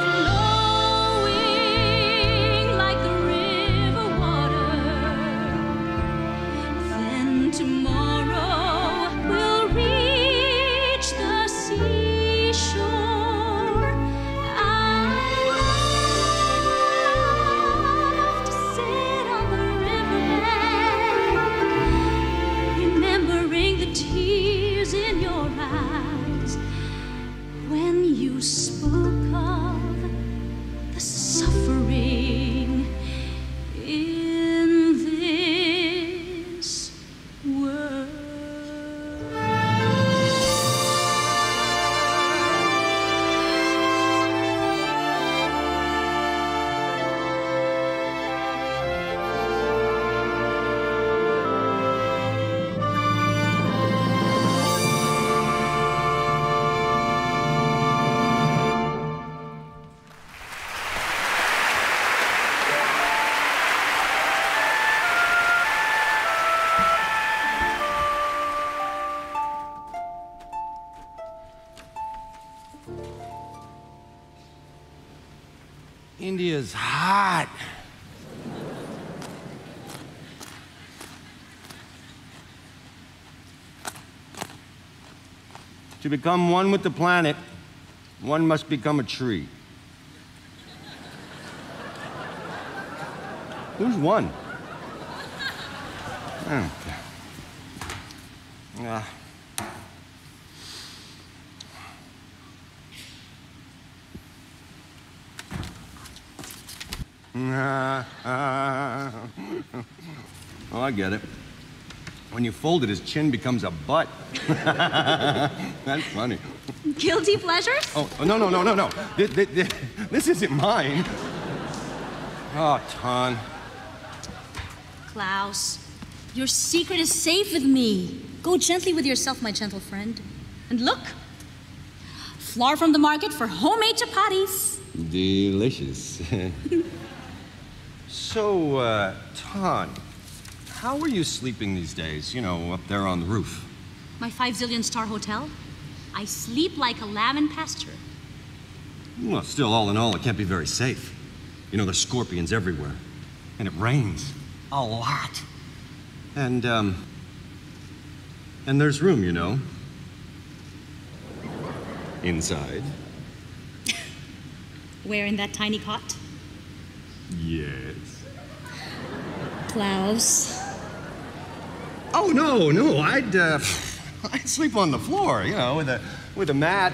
India's hot. To become one with the planet, one must become a tree. Who's one? Oh, I get it. When you fold it, his chin becomes a butt. That's funny. Guilty pleasures? Oh, no. This isn't mine. Oh, Ton. Klaus, your secret is safe with me. Go gently with yourself, my gentle friend. And look, flour from the market for homemade chapatis. Delicious. So, Ton, how are you sleeping these days? You know, up there on the roof. My 5-zillion-star hotel? I sleep like a lamb in pasture. Well, still, all in all, it can't be very safe. You know, there's scorpions everywhere. And it rains. A lot. And there's room, you know. Inside. Where, in that tiny cot? Yes. Klaus. Oh, no, I'd sleep on the floor, you know, with a mat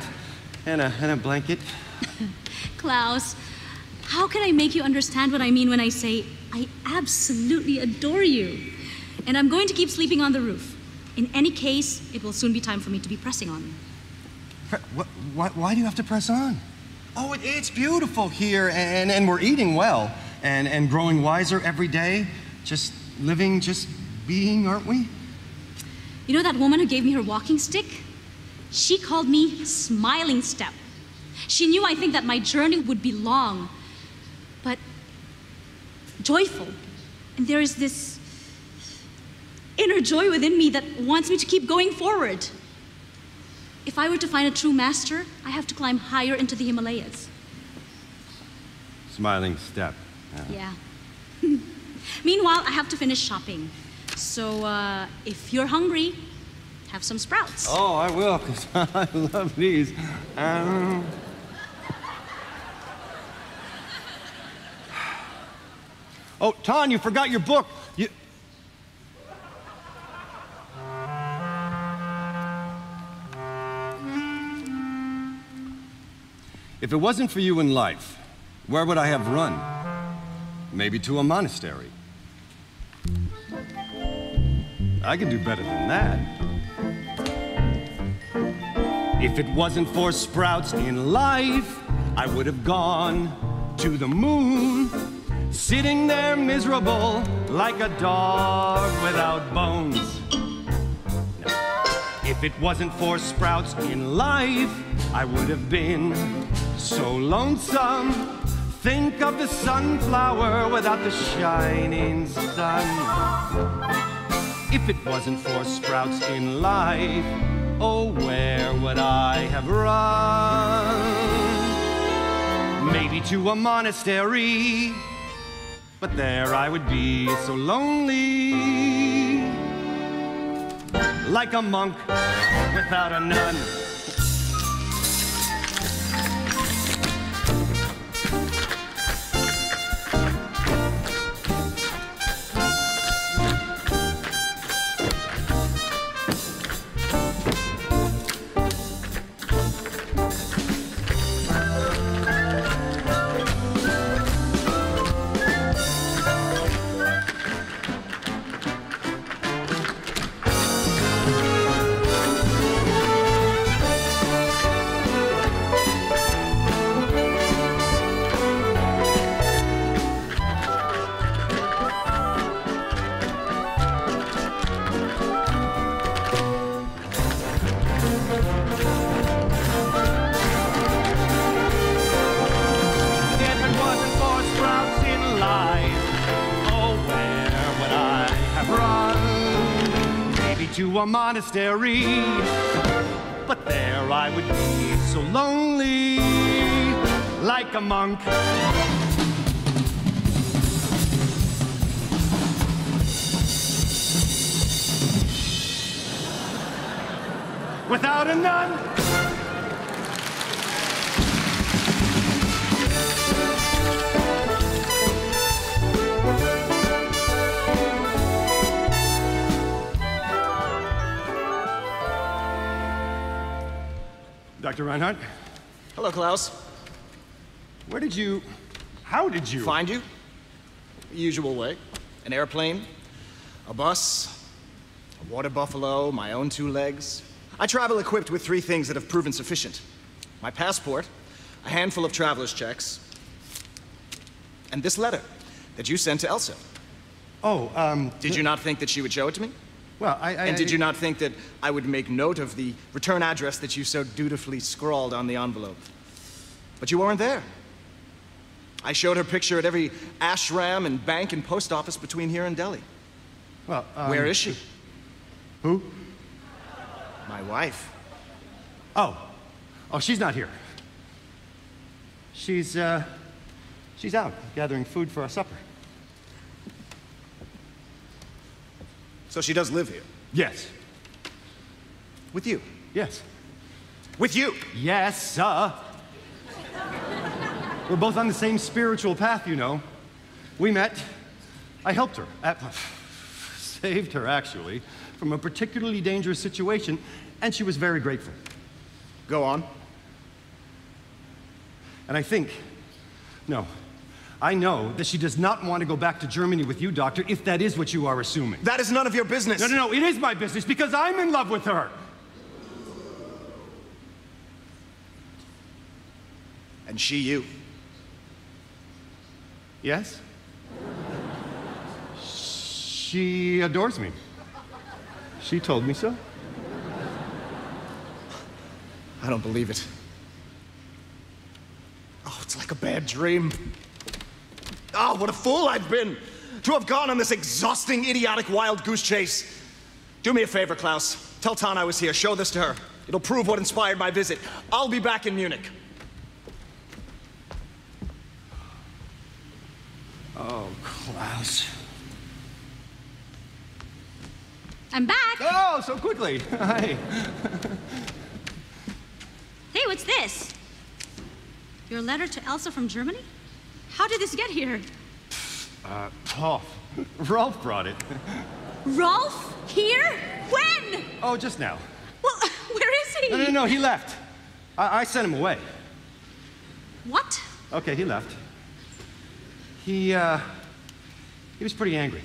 and a blanket. Klaus, how can I make you understand what I mean when I say I absolutely adore you? And I'm going to keep sleeping on the roof. In any case, it will soon be time for me to be pressing on. Why do you have to press on? Oh, it's beautiful here, and we're eating well, and growing wiser every day. Just living, just being, aren't we? You know that woman who gave me her walking stick? She called me Smiling Step. She knew, I think, that my journey would be long, but joyful. And there is this inner joy within me that wants me to keep going forward. If I were to find a true master, I have to climb higher into the Himalayas. Smiling Step. Yeah. Meanwhile, I have to finish shopping. So, if you're hungry, have some sprouts. Oh, I will, because I love these. Oh, Ton, you forgot your book. If it wasn't for you in life, where would I have run? Maybe to a monastery. I can do better than that. If it wasn't for sprouts in life, I would have gone to the moon, sitting there miserable like a dog without bones. If it wasn't for sprouts in life, I would have been so lonesome. Think of the sunflower without the shining sun. If it wasn't for sprouts in life, oh, where would I have run? Maybe to a monastery, but there I would be so lonely, like a monk without a nun. To a monastery, but there I would be so lonely, like a monk without a none. Dr. Reinhardt? Hello, Klaus. How did you? Find you? The usual way. An airplane, a bus, a water buffalo, my own 2 legs. I travel equipped with 3 things that have proven sufficient. My passport, a handful of traveler's checks, and this letter that you sent to Elsa. Oh, Did you not think that she would show it to me? Well, And did you not think that I would make note of the return address that you so dutifully scrawled on the envelope? But you weren't there. I showed her picture at every ashram and bank and post office between here and Delhi. Well, Where is she? Who? My wife. Oh, she's not here. She's out gathering food for our supper. So she does live here? Yes. With you? Yes. With you? Yes, We're both on the same spiritual path, you know. We met. I helped her. Saved her, actually, from a particularly dangerous situation, and she was very grateful. Go on. And I know that she does not want to go back to Germany with you, Doctor, if that is what you are assuming. That is none of your business. No, it is my business because I'm in love with her. And she you. Yes? She adores me. She told me so. I don't believe it. Oh, it's like a bad dream. Oh, what a fool I've been to have gone on this exhausting, idiotic wild goose chase. Do me a favor, Klaus. Tell Tan I was here. Show this to her. It'll prove what inspired my visit. I'll be back in Munich. Oh, Klaus. I'm back. Oh, so quickly. Hi. Hey, what's this? Your letter to Elsa from Germany? How did this get here? Rolf brought it. Rolf? Here? When? Oh, just now. Well, where is he? No, he left. I sent him away. What? Okay, he left. He was pretty angry.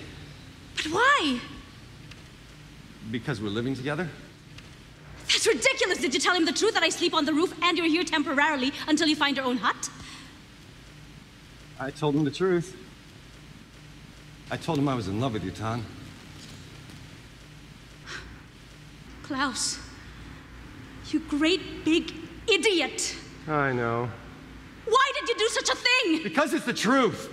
But why? Because we're living together? That's ridiculous. Did you tell him the truth, that I sleep on the roof and you're here temporarily until you find your own hut? I told him the truth. I told him I was in love with you, Tan. Klaus, you great big idiot. I know. Why did you do such a thing? Because it's the truth.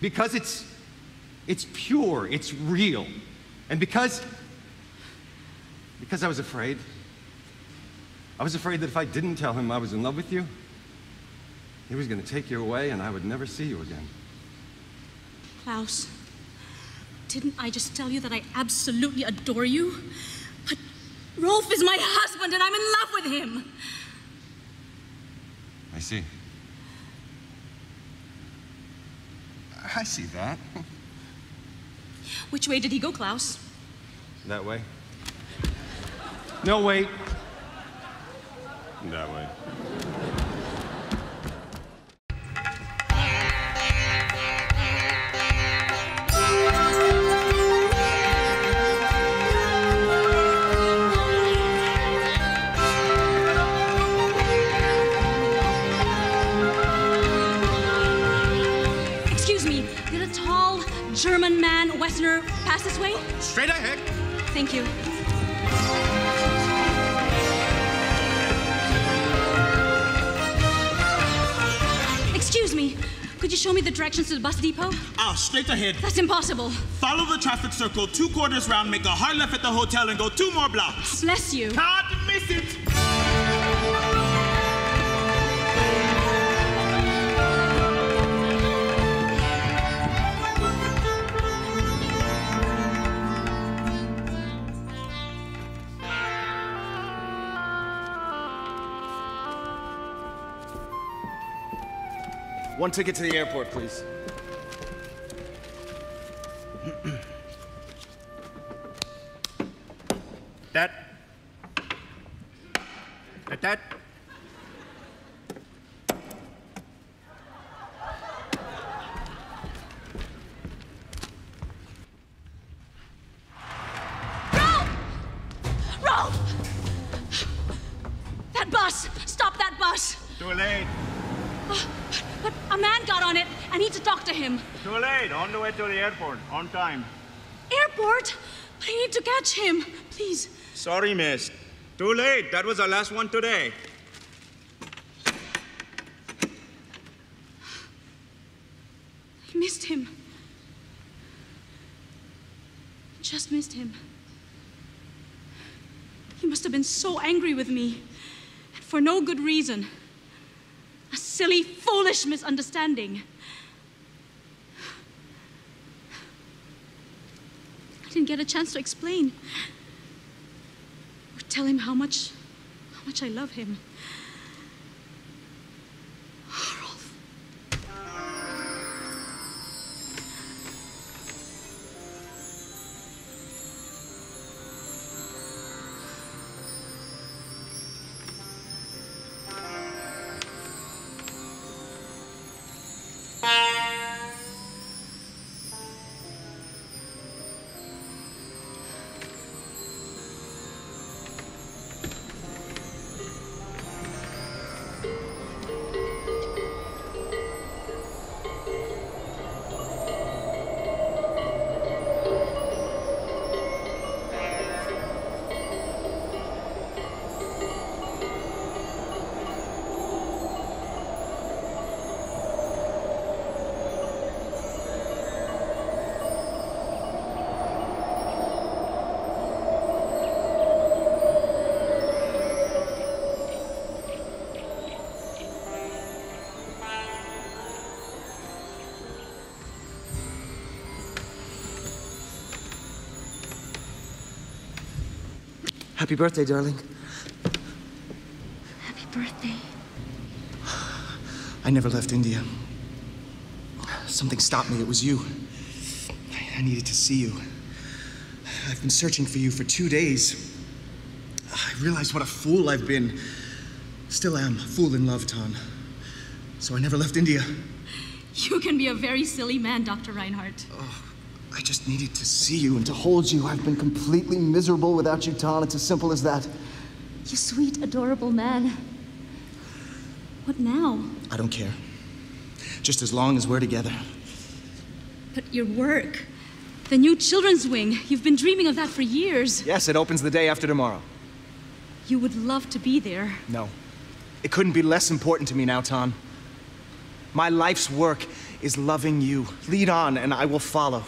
Because it's pure, it's real. And because I was afraid. I was afraid that if I didn't tell him I was in love with you, he was going to take you away and I would never see you again. Klaus, didn't I just tell you that I absolutely adore you? But Rolf is my husband and I'm in love with him. I see. I see that. Which way did he go, Klaus? That way. No, wait. That way. Excuse me, did a tall German man, Westerner, pass this way? Straight ahead. Thank you. Excuse me, could you show me the directions to the bus depot? Straight ahead. That's impossible. Follow the traffic circle 2 quarters round, make a hard left at the hotel, and go 2 more blocks. Bless you. Can't miss it. One ticket to the airport, please. Dad. Dad. That bus! Stop that bus! Too late. But a man got on it. I need to talk to him. Too late. On the way to the airport. On time. Airport? But I need to catch him. Please. Sorry, miss. Too late. That was our last one today. I missed him. Just missed him. He must have been so angry with me. And for no good reason. A silly, foolish misunderstanding. I didn't get a chance to explain. Or tell him how much I love him. Happy birthday, darling. Happy birthday. I never left India. Something stopped me. It was you. I needed to see you. I've been searching for you for 2 days. I realized what a fool I've been. Still am. A fool in love, Tan. So I never left India. You can be a very silly man, Dr. Reinhardt. Oh, I just needed to see you and to hold you. I've been completely miserable without you, Tan. It's as simple as that. You sweet, adorable man. What now? I don't care. Just as long as we're together. But your work, the new children's wing, you've been dreaming of that for years. Yes, it opens the day after tomorrow. You would love to be there. No. It couldn't be less important to me now, Tan. My life's work is loving you. Lead on, and I will follow.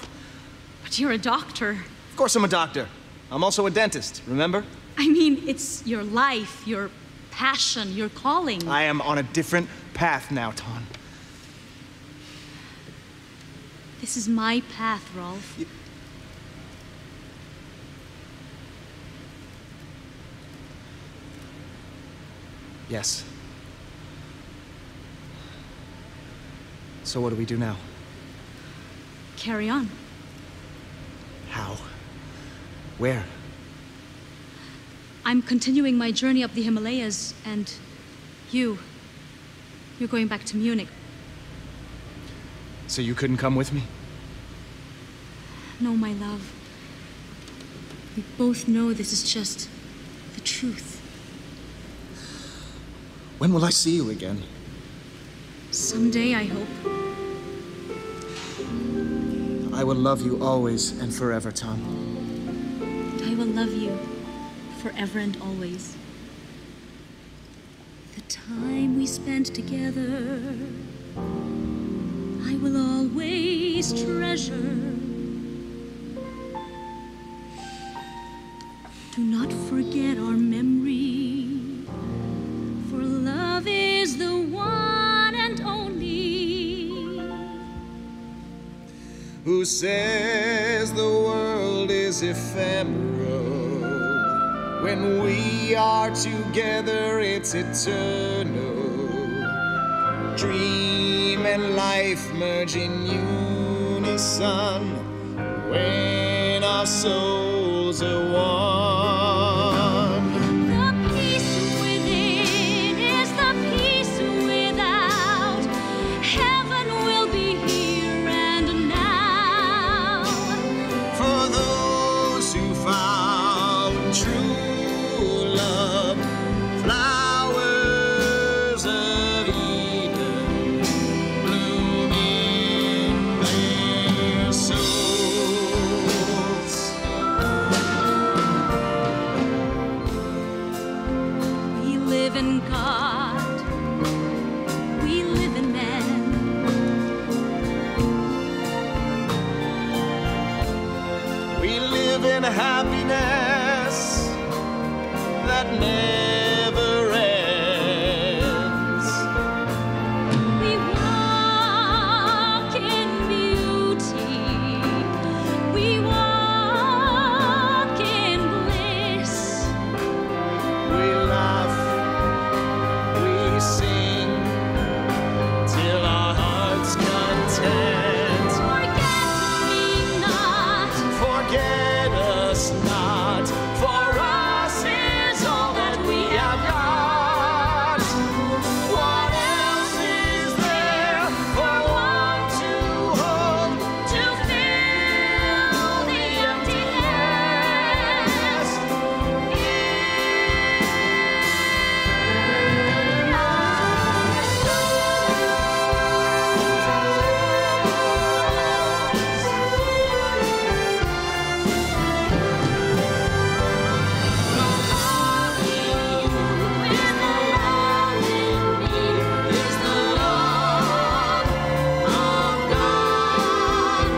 But you're a doctor. Of course I'm a doctor. I'm also a dentist, remember? I mean, it's your life, your passion, your calling. I am on a different path now, Tan. This is my path, Rolf. Yes. So what do we do now? Carry on. How? Where? I'm continuing my journey up the Himalayas, and you're going back to Munich. So you couldn't come with me? No, my love. We both know this is just the truth. When will I see you again? Someday, I hope. I will love you always and forever, Tan. And I will love you forever and always. The time we spent together, I will always treasure. Do not forget our memory, for love is the one and only. Who says the world is ephemeral? When we are together, it's eternal. dream and life merge in unison when our souls are one. The peace within is the peace without. Heaven will be here and now. For those who found true love, flowers of Eden bloom in their souls. We live in God. We live in man. We live in happiness that never ends. We walk in beauty. We walk in bliss. We laugh, we sing till our hearts content. Forget me not. Forget us not, for us is all that we have got. What else is there for one to hold To fill the emptiness. is the love of God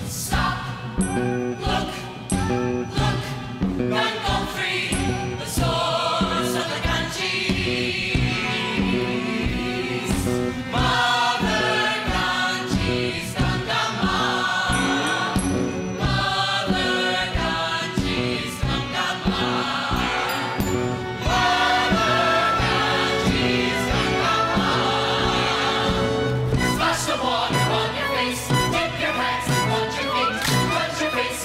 Stop, look, run, go free, the source of the Ganges. Mother Ganges, Gangama. Mother Ganges, Gangama. Mother Ganges, Gangama. Splash the water on your face, dip your hands, hold your feet, put your face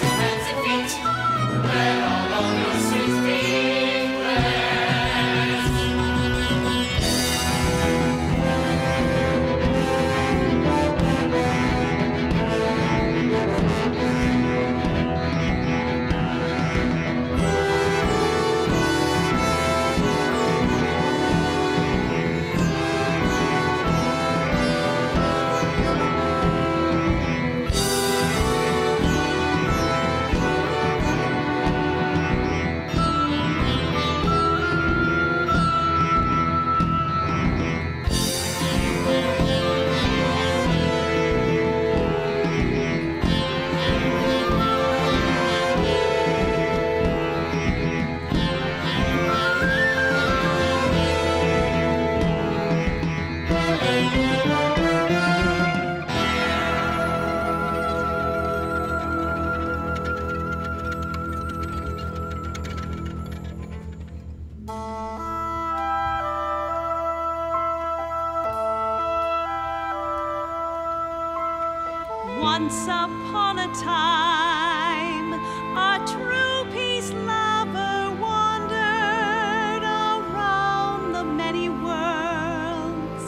Once upon a time, a true peace lover wandered around the many worlds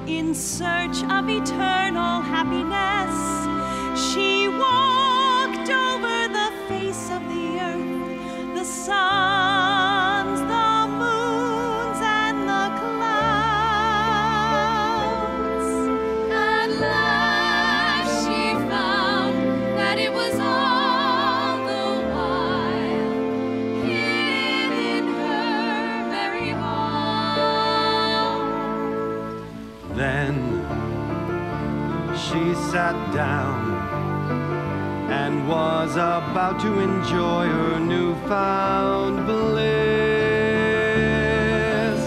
in search of eternal happiness. She walked over the face of the earth, the suns, the moons, and the clouds. At last she found that it was all the while hidden in her very heart. Then she sat down and was about to enjoy her newfound bliss.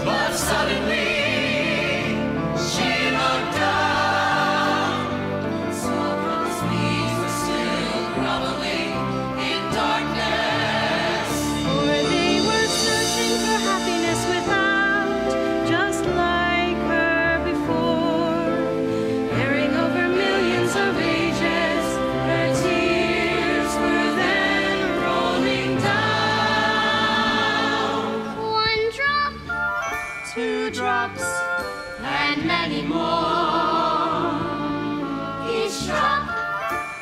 But suddenly she looked down and saw those bees were still groveling in darkness. For they were searching for happiness without, just like her before, bearing over millions of ages. Her tears were then rolling down. One drop, 2 drops, And many more. Each drop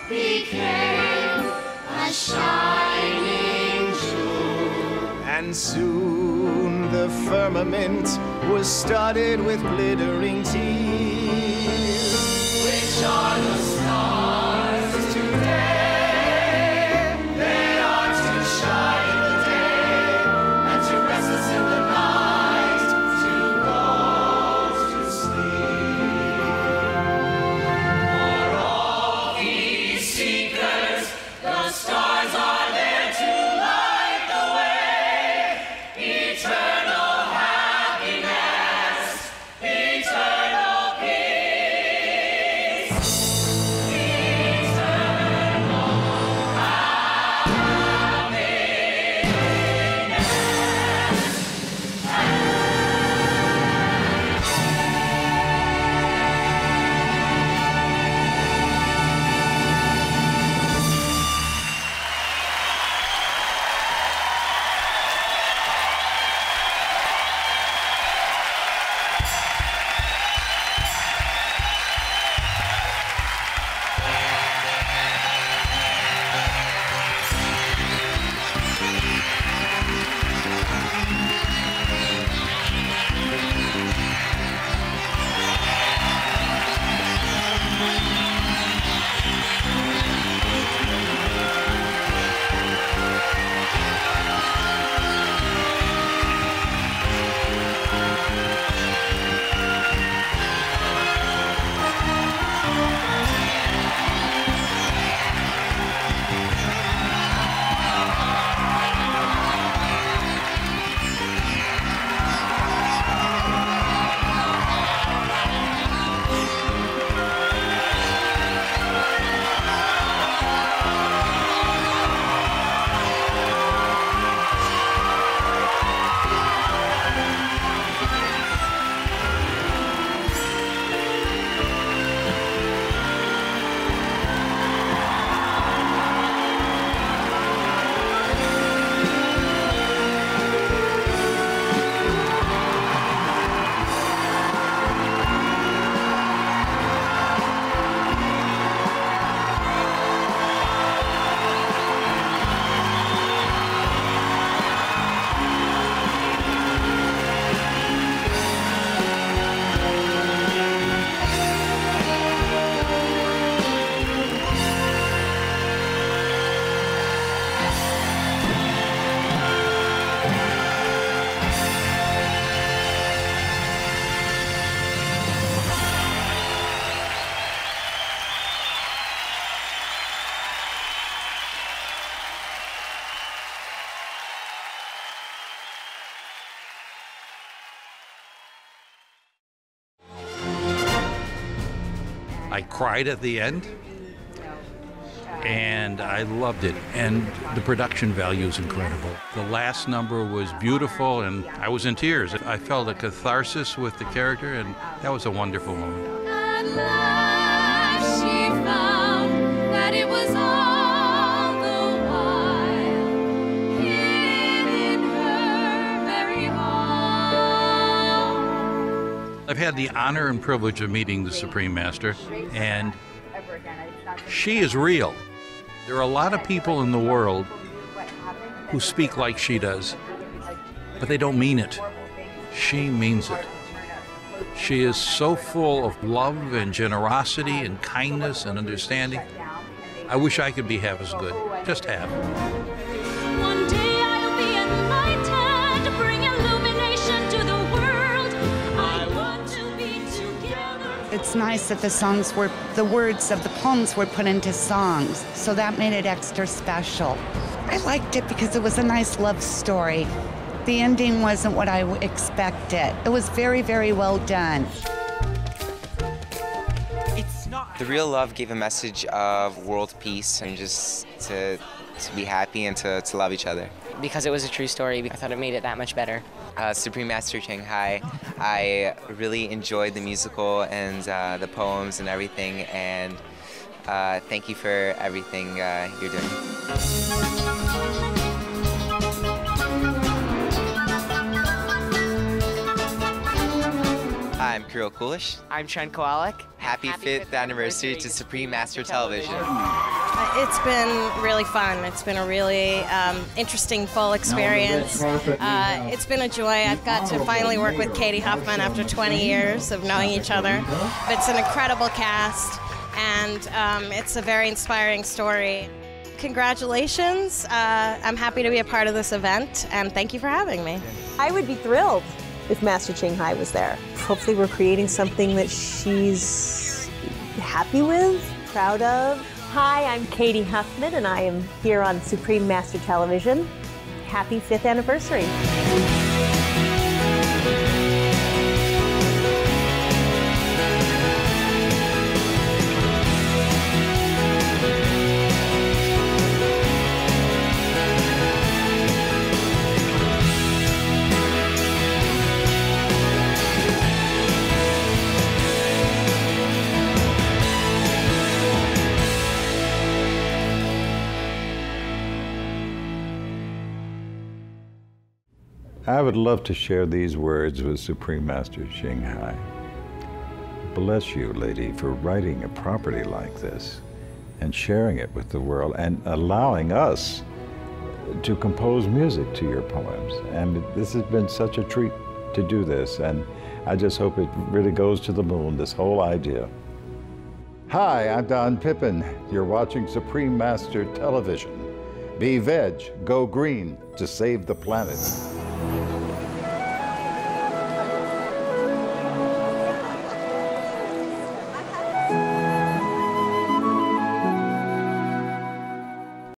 became a shining jewel. And soon the firmament was studded with glittering tears. Which are the stars today? They are to shine in the day and to rest us in the night, to go to sleep. For all these seekers, the stars are there to light the way. Eternal happiness, eternal peace, eternal I cried at the end, and I loved it. And the production value is incredible. The last number was beautiful, and I was in tears. I felt a catharsis with the character, and that was a wonderful moment. At last she found I've had the honor and privilege of meeting the Supreme Master, and she is real. There are a lot of people in the world who speak like she does, but they don't mean it. She means it. She is so full of love and generosity and kindness and understanding. I wish I could be half as good, just half. One day I'll be enlightened, bring illumination to the world. I want to be together. It's nice that the words of the poems were put into songs, so that made it extra special. I liked it because it was a nice love story. The ending wasn't what I expected. It was very, very well done. The Real Love gave a message of world peace and just to be happy and to love each other. Because it was a true story, I thought it made it that much better. Supreme Master Shanghai, I really enjoyed the musical and the poems and everything, and thank you for everything you're doing. I'm Kirill Kulish. I'm Trent Kowalik. Happy 5th anniversary to Supreme Master Television. It's been really fun. It's been a really interesting, full experience. It's been a joy. I've got to finally work with Katie Huffman after 20 years of knowing each other. It's an incredible cast, and it's a very inspiring story. Congratulations. I'm happy to be a part of this event, and thank you for having me. I would be thrilled if Master Shanghai was there. Hopefully we're creating something that she's happy with, proud of. Hi, I'm Katie Huffman, and I am here on Supreme Master Television. Happy 5th anniversary. I would love to share these words with Supreme Master Shanghai. Bless you, lady, for writing a property like this and sharing it with the world and allowing us to compose music to your poems. And this has been such a treat to do this, and I just hope it really goes to the moon, this whole idea. Hi, I'm Don Pippin. You're watching Supreme Master Television. Be veg, go green to save the planet.